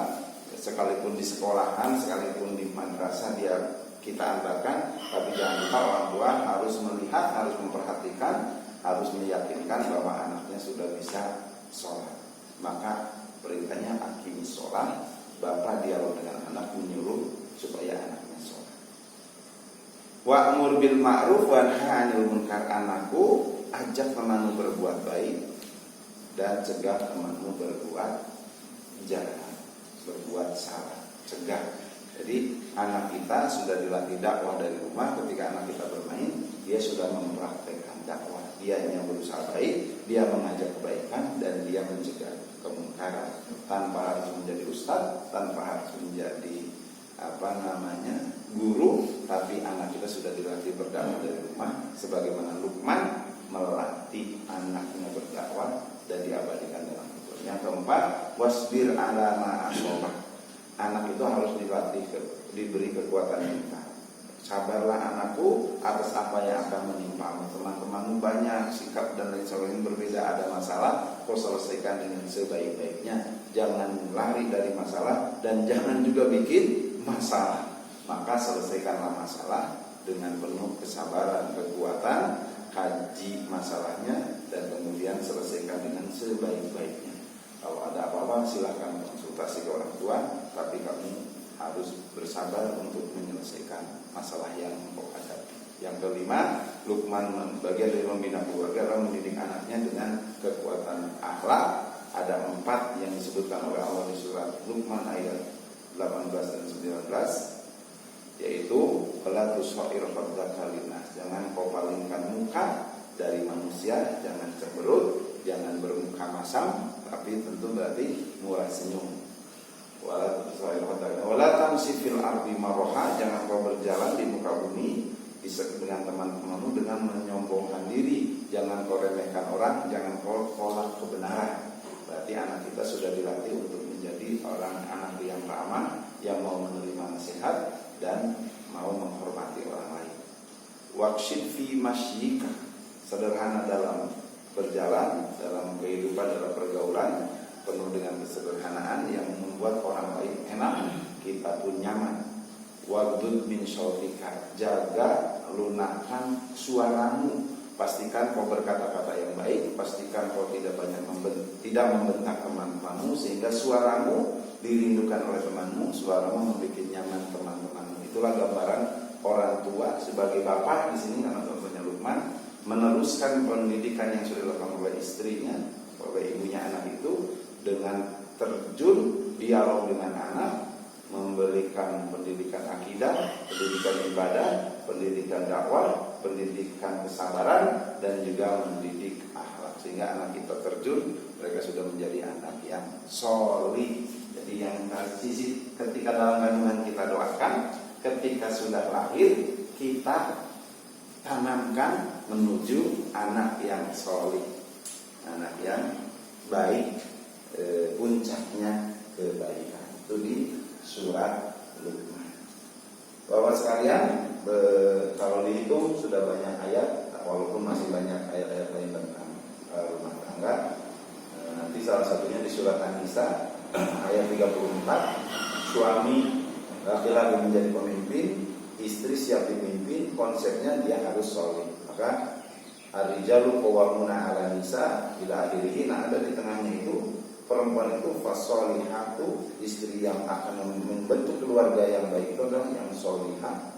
Sekalipun di sekolahan, sekalipun di madrasah dia kita antarkan, tapi jangan lupa orang tua harus melihat, harus memperhatikan, harus meyakinkan bahwa anaknya sudah bisa sholat. Maka perintahnya aqimis sholat, bapak dialog dengan anak menyuruh supaya anaknya sholat. Wa'mur bil ma'ruf wa nahi 'anil munkar, anakku ajak temanmu berbuat baik dan cegah temanmu berbuat jahat, berbuat salah, cegah. Jadi anak kita sudah dilatih dakwah dari rumah. Ketika anak kita bermain, dia sudah mempraktekkan dakwah. Dia yang berusaha baik, dia mengajak kebaikan, dan dia mencegah kemungkaran. Tanpa harus menjadi ustadz, tanpa harus menjadi guru, tapi anak kita sudah dilatih berdakwah dari rumah. Sebagaimana Luqman melatih anaknya berdakwah dan diabadikan dalam Al-Quran. Yang keempat, wasbir ala ma asobah. Anak itu harus dilatih, diberi kekuatan mental. Sabarlah anakku atas apa yang akan menimpamu. Teman-temanmu banyak, sikap dan lain sebagainya berbeda, ada masalah, kau selesaikan dengan sebaik-baiknya. Jangan lari dari masalah dan jangan juga bikin masalah. Maka selesaikanlah masalah dengan penuh kesabaran, kekuatan, kaji masalahnya, dan kemudian selesaikan dengan sebaik-baiknya. Kalau ada apa-apa silahkan konsultasi ke orang tua, tapi kamu harus bersabar untuk menyelesaikan masalah yang engkau hadapi. Yang kelima, Luqman bagian dari membina keluarga adalah mendidik anaknya dengan kekuatan akhlak. Ada 4 yang disebutkan oleh Allah di surat Luqman ayat 18 dan 19, yaitu wala tusair khaddaka linnas, jangan kau palingkan muka dari manusia, jangan cemberut, jangan bermuka masam, tapi tentu berarti murah senyum. Wala tusair khaddaka wala tamsi fil ardi maraha, jangan kau berjalan di muka bumi dengan teman-temanmu dengan menyombongkan diri, jangan kau remehkan orang, jangan kau tolak kebenaran. Berarti anak kita sudah dilatih untuk menjadi orang anak yang ramah, yang mau menerima nasihat dan mau menghormati orang lain. Waqsid fi masyika, sederhana dalam berjalan, dalam kehidupan, dalam pergaulan, penuh dengan kesederhanaan yang membuat orang lain enak, kita pun nyaman. Waghdud min syautika, jaga lunakkan suaramu, pastikan kau berkata-kata yang baik, pastikan kau tidak membentak teman-temanmu sehingga suaramu dirindukan oleh temanmu, suaramu membuat nyaman teman-temanmu. Itulah gambaran orang tua sebagai bapak di sini, karena contohnya Luqman meneruskan pendidikan yang sudah dilakukan oleh istrinya, oleh ibunya anak itu, dengan terjun dialog dengan anak, memberikan pendidikan akidah, pendidikan ibadah, pendidikan dakwah, pendidikan kesabaran, dan juga mendidik akhlak. Sehingga anak kita terjun, mereka sudah menjadi anak yang solih. Jadi yang sisi ketika dalam kandungan kita doakan, ketika sudah lahir kita tanamkan menuju anak yang solih, anak yang baik, puncaknya kebaikan. Itu di surat Luqman. Bapak sekalian, kalau dihitung sudah banyak ayat, walaupun masih banyak ayat-ayat lain tentang rumah tangga. Nanti salah satunya di surat An-Nisa ayat 34, suami laki-laki menjadi pemimpin, istri siap dipimpin, konsepnya dia harus solih. Maka ar-rijalu qawwamuna 'ala nisa ila akhirih. Nah, ada di tengahnya itu perempuan itu fasolihatu, istri yang akan membentuk keluarga yang baik itu adalah yang solihah.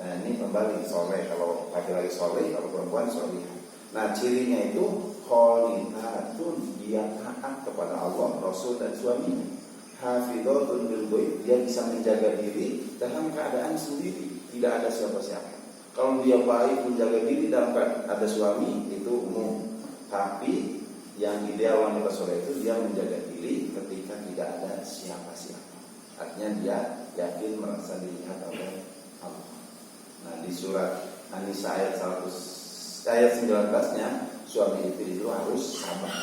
Nah ini kembali soleh, kalau laki-laki soleh, kalau perempuan solihah. Nah cirinya itu kholitatun, dia taat kepada Allah, Rasul dan suaminya. Hafidhatun bil ghaib, dia bisa menjaga diri dalam keadaan sendiri, tidak ada siapa-siapa. Kalau dia baik menjaga diri dalam keadaan ada suami itu umum, tapi yang ideal wanita soleh itu dia menjaga diri ketika tidak ada siapa-siapa. Artinya dia yakin merasa dilihat oleh Allah. Nah di surat An-Nisa ayat 19-nya, suami istri itu harus sabar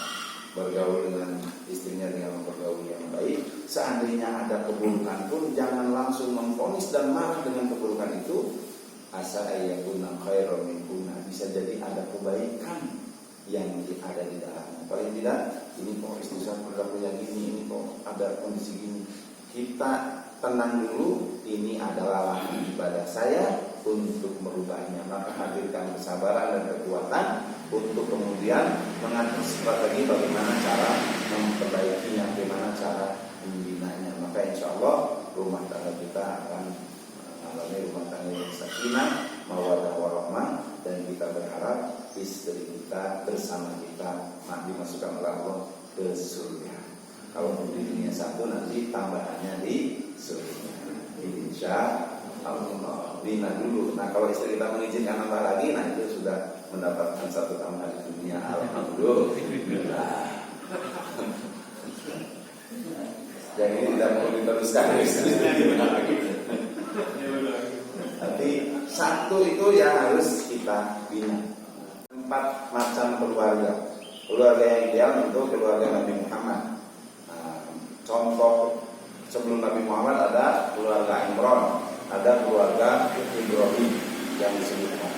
bergaul dengan istrinya dengan bergaul yang baik. Seandainya ada keburukan pun jangan langsung memvonis dan marah dengan keburukan itu, asa ayyakuna khairan minkunna, bisa jadi ada kebaikan yang ada di dalamnya. Paling tidak, ini kok istri saya punya gini, ini kok ada kondisi gini. Kita tenang dulu, ini adalah lahan ibadah saya untuk merubahnya. Maka hadirkan kesabaran dan kekuatan untuk kemudian mengatur strategi bagaimana cara memperbaikinya, bagaimana cara membinanya. Maka insya Allah rumah tangga kita akan mengalami rumah tangga yang sakinah, mawaddah warahmah, dan kita berharap istri kita bersama kita dimasukkan oleh Allah ke surga. Kalau di dunia satu, nanti tambahannya di surga. Insya Allah. Bina dulu. Nah, kalau istri kita mengizinkan nambah lagi, nah itu sudah mendapatkan satu tambahan di dunia. Alhamdulillah. Yang ini tidak perlu diteruskan. Tapi satu itu yang harus kita bina. 4 macam keluarga. Keluarga yang ideal itu keluarga Nabi Muhammad. Contoh sebelum Nabi Muhammad ada keluarga Imran, ada keluarga Ibrahim yang disebutkan,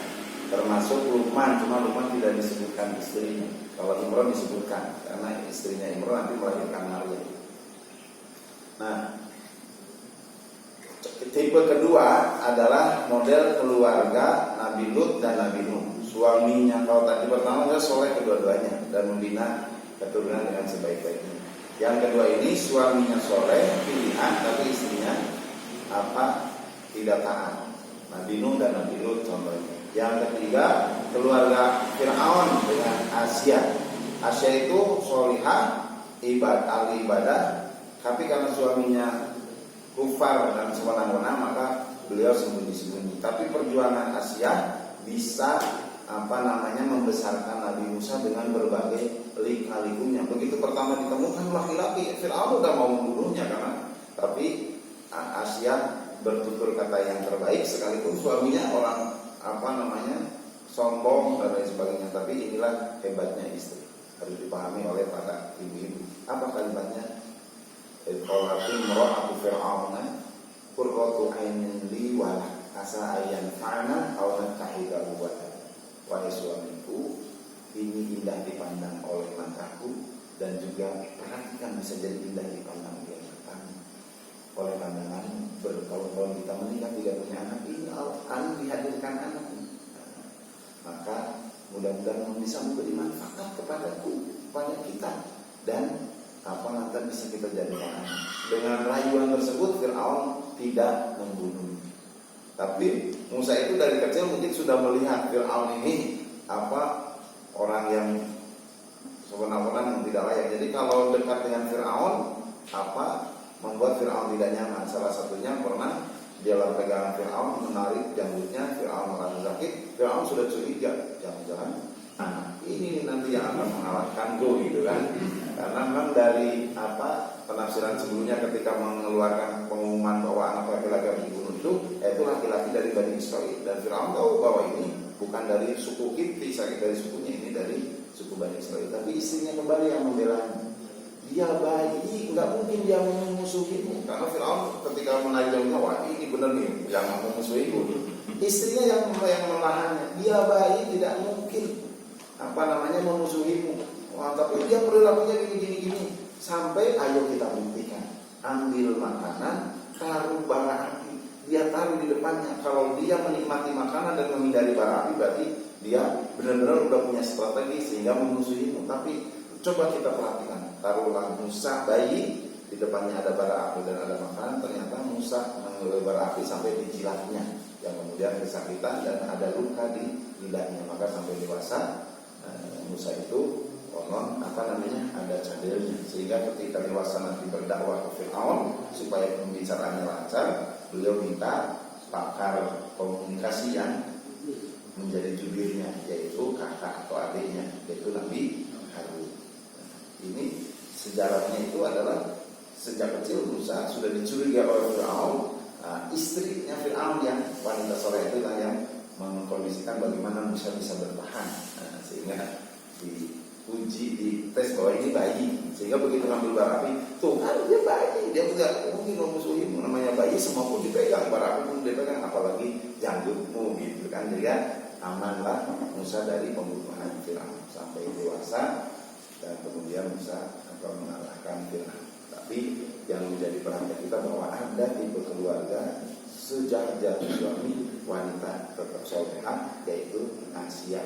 termasuk Luqman, cuma Luqman tidak disebutkan istrinya. Kalau Imran disebutkan karena istrinya Imran nanti melahirkan Maryam. Nah, tipe kedua adalah model keluarga Nabi Lut dan Nabi Nuh. Suaminya, kalau tadi pertama dia soleh kedua-duanya dan membina keturunan dengan sebaik-baiknya. Yang kedua ini suaminya soleh pilihan, tapi istrinya tidak taat. Nabi Nuh dan Nabi Lut contohnya. Yang ketiga keluarga Fir'aun dengan Asia. Asia itu solihah, ahli ibadah, tapi karena suaminya kufar dan sewenang-wenang maka beliau sembunyi-sembunyi. Tapi perjuangan Asia bisa membesarkan Nabi Musa dengan berbagai lika-likunya. Begitu pertama ditemukan laki-laki, Fir'aun udah mau membunuhnya tapi Asia bertutur kata yang terbaik, sekalipun suaminya orang sombong dan lain sebagainya. Tapi inilah hebatnya istri, harus dipahami oleh para ibu-ibu. Apa kalimatnya? Qalatin mar'atu fir'auna qurratu 'ainin li wa asa ayyan fa'ana aw nattahidahu wa. Wahai suamiku, ini indah dipandang oleh mataku, dan juga perhatikan bisa jadi indah dipandang oleh matamu. Oleh pandangan bertahun-tahun kita menikah tidak punya anak, ini dihadirkan anak. Maka mudah-mudahan bisa memberi manfaat kepada kita, dan nanti bisa kita jadikan anak. Dengan rayuan tersebut Fir'aun tidak membunuh. Tapi Musa itu dari kecil mungkin sudah melihat Fir'aun ini orang yang sewenang-wenang yang tidak layak. Jadi kalau dekat dengan Fir'aun membuat Fir'aun tidak nyaman. Salah satunya pernah dia pegangan Fir'aun, menarik janggutnya, Fir'aun merasa sakit. Fir'aun sudah curiga, jangan-jangan anak ini nanti yang akan mengalahkanku gitu kan. Karena memang dari penafsiran sebelumnya ketika mengeluarkan pengumuman bahwa anak laki-laki harus dibunuh itu laki-laki dari Bani Israil, dan Fir'aun tahu bahwa ini bukan dari suku Kipti, dari sukunya, ini dari suku Bani Israil. Tapi istrinya kembali yang membelanya. Dia bayi, nggak mungkin dia memusuhimu, karena Fir'aun ketika menarik jauhnya, wah ini benar nih yang memusuhiku. Istrinya yang melahannya. Dia bayi, tidak mungkin memusuhimu. Wah, tapi dia perilakunya gini. Sampai ayo kita buktikan. Ambil makanan, taruh bara api. Dia taruh di depannya. Kalau dia menikmati makanan dan menghindari bara api, berarti dia benar-benar udah punya strategi sehingga memusuhimu. Tapi coba kita perhatikan. Taruhlah Musa bayi, di depannya ada bara api dan ada makanan. Ternyata Musa mengambil bara api sampai di jilatnya, yang kemudian kesakitan dan ada luka di lidahnya. Maka sampai dewasa Musa itu ada cadilnya, sehingga ketika dewasa nanti berdakwah ke Fir'aun supaya pembicaraannya lancar, beliau minta pakar komunikasi yang menjadi jubirnya, yaitu kakak atau adiknya, yaitu Nabi Harun. Ini sejarahnya itu adalah sejak kecil Musa sudah dicurigai oleh Fir'aun. Istrinya Fir'aun yang wanita soleh itu yang mengkondisikan bagaimana Musa bisa bertahan, sehingga diuji, dites bahwa ini bayi, Sehingga begitu ngambil bara api, tuh kan dia bayi, dia enggak mungkin memusuhimu, namanya bayi semua pun dipegang, bara api pun dipegang, apalagi janggutmu gitu kan. Jadi kan amanlah Musa dari pembunuhan Firaun sampai dewasa, dan kemudian Musa akan mengalahkan Firaun. Tapi yang menjadi perhatian kita bahwa ada tipe keluarga sejajar suami wanita tetap solehah, yaitu Asia,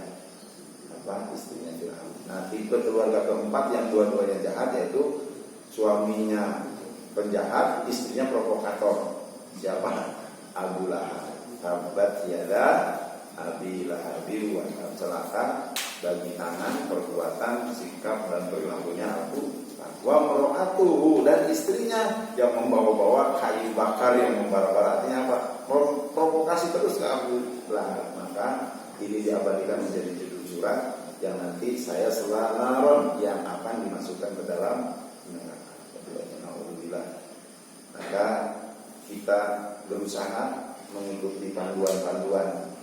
istrinya Firaun. Nah, tipe keluarga keempat yang dua-duanya jahat, yaitu suaminya penjahat, istrinya provokator. Siapa? Abu Lahab. Tabat yada Abi Lahabil wa celaka bagi tangan, perbuatan, sikap dan perilakunya Abu wa mar'atuhu, dan istrinya yang membawa-bawa kayu bakar, yang membara-bara. Artinya apa? Provokasi terus ke Abu Lahab. Maka ini diabadikan menjadi judul surat yang nanti saya selanaron yang akan dimasukkan ke dalam neraka. Maka kita berusaha mengikuti panduan-panduan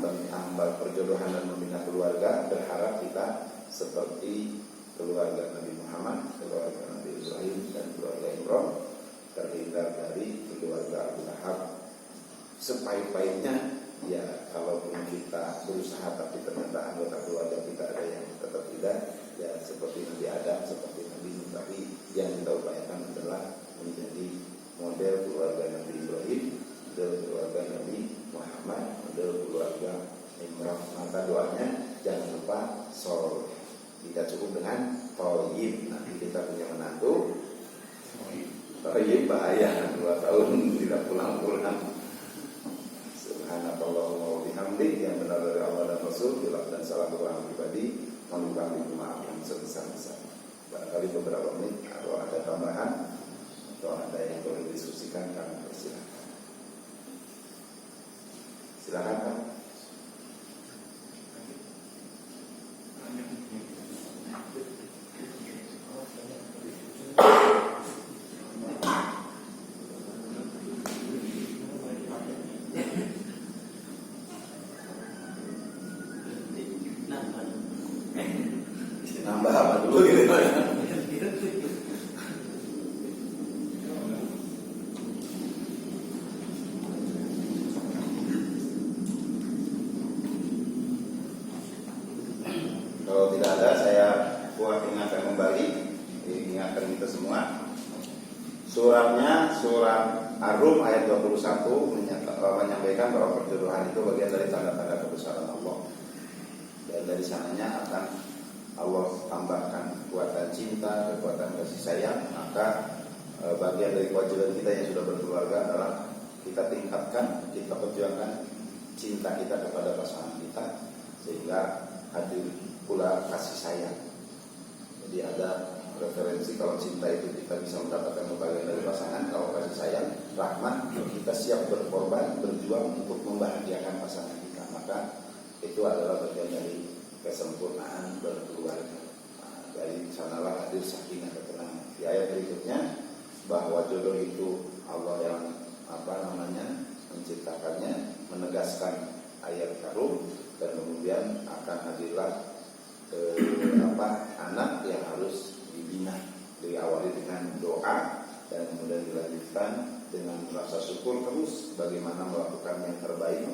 tentang perjodohan dan membina keluarga, berharap kita seperti keluarga Nabi Muhammad, keluarga Nabi Ibrahim dan keluarga Imran, terhindar dari keluarga Abu Lahab. Sepahit-pahitnya, ya kalaupun kita berusaha tapi ternyata anggota keluarga kita ada yang tetap tidak, ya seperti Nabi Adam, seperti Nabi Nuh. Tapi yang kita upayakan adalah menjadi model keluarga Nabi Ibrahim, model keluarga Nabi Muhammad, model keluarga Imran. Maka doanya jangan lupa soleh. Tidak cukup dengan toyib. Nanti kita punya menantu toyib bahaya, 2 tahun tidak pulang-pulang. Subhanallahumma wa bihamdik, yang benar dari Allah dan Rasul, bilaf dan salam orang pribadi, mohon kami maaf yang sebesar-besarnya. Barangkali beberapa menit atau ada tambahan atau ada yang perlu didiskusikan, kami persilakan. Silakan Pak. Nambah apa dulu gitu ya? Kalau tidak ada, saya buat ingatkan kembali, ingatkan kita semua. Suratnya surat Ar-Rum ayat 21 menyampaikan bahwa perjodohan itu bagian dari tanda-tanda kebesaran Allah. Dan dari sananya akan Allah tambahkan kekuatan cinta, kekuatan kasih sayang. Maka bagian dari kewajiban kita yang sudah berkeluarga adalah kita tingkatkan, kita perjuangkan cinta kita kepada pasangan kita, sehingga hadir pula kasih sayang. Jadi ada referensi kalau cinta itu kita bisa mendapatkan bagian dari pasangan, kalau kasih sayang, rahmat, kita siap berkorban, berjuang untuk membahagiakan pasangan kita. Maka itu adalah bagian dari kesempurnaan berkeluarga. Nah, dari sanalah hadir sakinah, ketenangan. Di ayat berikutnya bahwa jodoh itu Allah yang menciptakannya, menegaskan ayat karum, dan kemudian akan hadirlah anak yang harus dibina, diawali dengan doa dan kemudian dilanjutkan dengan rasa syukur terus bagaimana melakukan yang terbaik,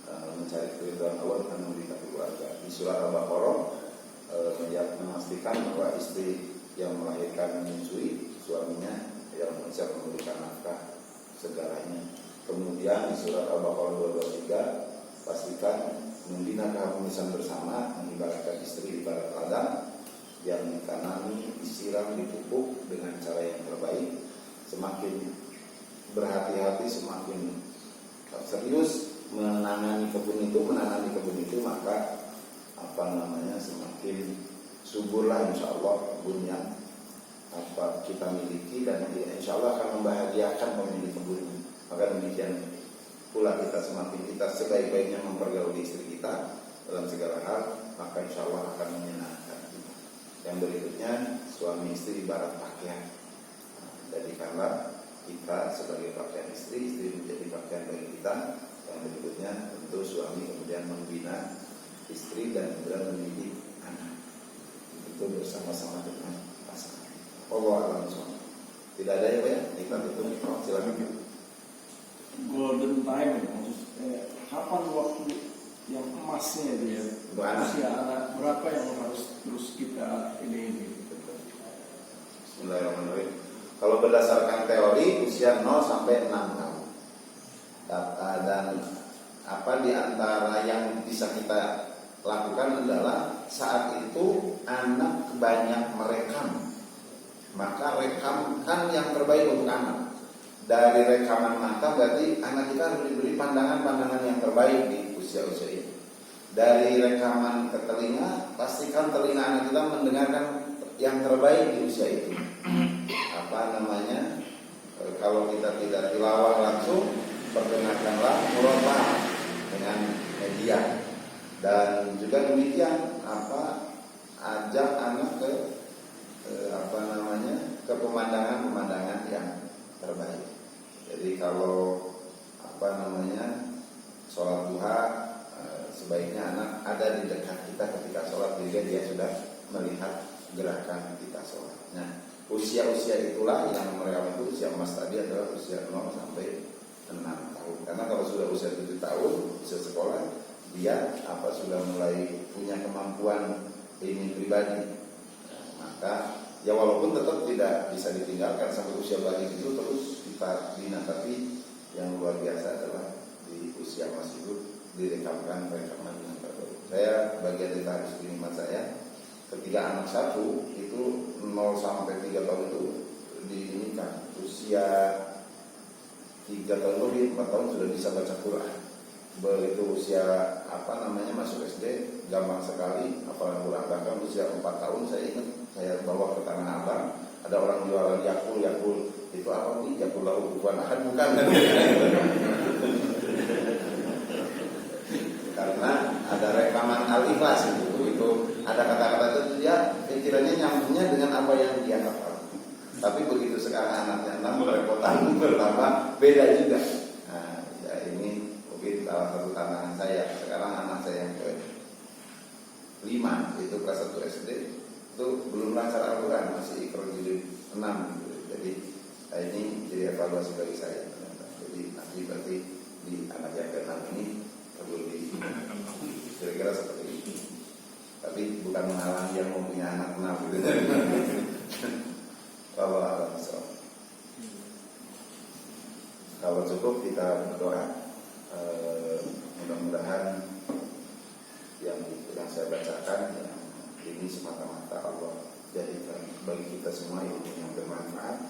mencari keridhaan Allah dengan membina keluarga. Di surah Al-Baqarah memastikan bahwa istri yang melahirkan menyusui, suaminya yang siap memberikan nafkah segalanya. Kemudian di surat Al-Baqarah 223 pastikan membina keharmonisan bersama, mengibaratkan istri ibarat ladang yang ditanami, disiram, dipupuk dengan cara yang terbaik. Semakin berhati-hati, semakin serius menanami kebun itu, maka semakin suburlah insya Allah kebun yang kita miliki, dan insya Allah akan membahagiakan pemilik kebunnya. Maka demikian pula kita sebaik-baiknya mempergauli istri kita dalam segala hal, maka insya Allah akan menyenangkan kita. Yang berikutnya, suami istri ibarat pakaian. Jadikanlah kita sebagai pakaian istri, istri menjadi pakaian bagi kita. Yang berikutnya, tentu suami kemudian membina istri dan kemudian mendidik anak. Itu bersama-sama dengan pasangan. Allah alam semua. Tidak ada ya Pak ya? Kita tutup. Silakan. Golden time, kapan waktu yang emasnya dia? Usia anak berapa yang harus terus kita ini? Bismillahirrahmanirrahim. Kalau berdasarkan teori usia 0 sampai 6 tahun. Dan di antara yang bisa kita lakukan adalah saat itu anak banyak merekam. Maka rekamkan yang terbaik untuk anak. Dari rekaman mata berarti anak kita harus diberi pandangan-pandangan yang terbaik di usia-usia ini. Dari rekaman ke telinga, pastikan telinga anak kita mendengarkan yang terbaik di usia itu. Kalau kita tidak tilawah langsung, perkenalkanlah murotal dengan media. Dan juga demikian ajak anak ke ke pemandangan-pemandangan yang terbaik. Jadi kalau sholat duha, sebaiknya anak ada di dekat kita ketika sholat, sehingga dia sudah melihat gerakan kita sholat. Nah, usia-usia itulah yang mereka itu usia emas tadi adalah usia 0 sampai 6 tahun. Karena kalau sudah usia 7 tahun, usia sekolah, dia sudah mulai punya kemampuan ini pribadi. Nah, maka ya walaupun tetap tidak bisa ditinggalkan sampai usia balik itu terus kita bina, tapi yang luar biasa adalah di usia emas itu direkamkan rekaman yang terbaik. Saya bagian dari tahfiz kiriman saya, ketika anak satu itu 0 sampai 3 tahun itu diinikan usia 3 tahun lebih 4 tahun sudah bisa baca Quran. Begitu usia masuk SD gampang sekali hafal Quran. Bahkan usia 4 tahun saya ingat saya bawa ke Tanah Abang, ada orang jualan Yakul itu apa nih? Yakul lahu kufuwan ahad, bukan? Karena ada rekaman Al-Ikhlas itu ada kata-kata itu dia pikirannya nyambungnya dengan apa yang dia hafal. Tapi begitu sekarang anaknya 6 kerepotan bertambah beda juga. Nah, ya ini mungkin salah satu tantangan saya. Sekarang anak saya yang ke-5 itu kelas 1 SD itu belum lancar Al-Quran, masih Iqra jilid 6 gitu. Jadi ini jadi evaluasi bagi saya. Jadi nanti berarti di anak yang ke-6 ini perlu di kira-kira seperti itu. Tapi bukan menghalangi yang mempunyai anak 6 gitu. Kalau cukup kita berdoa, mudah-mudahan yang saya bacakan ini semata-mata Allah jadikan bagi kita semua ilmu yang bermanfaat,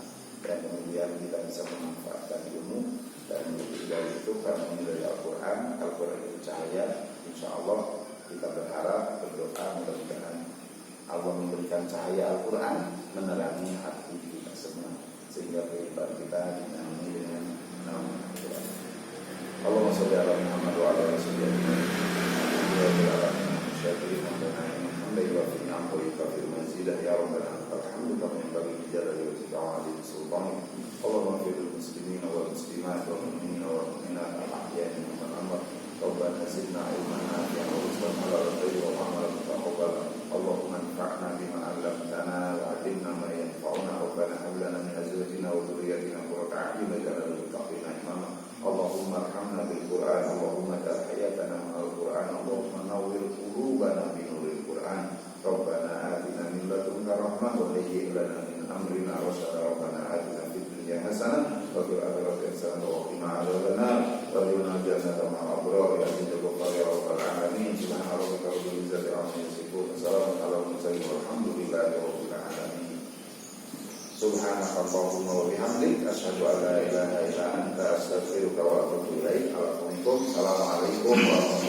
dan kemudian kita bisa memanfaatkan ilmu. Dan dari itu karena ini dari Al-Quran itu cahaya. Insya Allah kita berharap, berdoa mudah-mudahan Allah memberikan cahaya Al-Quran menerangi hati kita semua, sehingga kehidupan kita dipenuhi dengan nama Al-Quran. Allahumma sholli ala Muhammad wa ala alihi Allahumma fil muslimin wal muslimat wal mu'minin wal mu'minat al-ahya'i minhum wal amwat. Rabbana zidna ilman nafi'an wa rizqan halalan thayyiban wa amalan mutaqabbalan. Allahumma anfa'na bima 'allamtana wa 'allimna ma yanfa'una. Rabbana hab lana min azwajina wa dhurriyyatina qurrata a'yun waj'alna lil muttaqina imama. Allahumma arhamna bil Qur'an, Allahumma tahiyatana ma'al Qur'an, Allahumma nawwir qulubana bi nuril Qur'an. Rabbana atina min ladunka rahmah wa hayyi' lana min amrina rasyada. Rabbana atina fid dunya hasanah wa fil akhirati hasanah wa qina adzabannar. Warzuqna jannata ma'al abrar ya rabbal ya rabbal alamin. Subhana rabbika rabbil izzati amma yasifun. Wassalamun alal mursalin walhamdulillahi rabbil alamin. Subhanakallahumma wa bihamdik asyhadu an la ilaha illa anta astaghfiruka wa atubu ilaik. Assalamualaikum warahmatullahi wabarakatuh.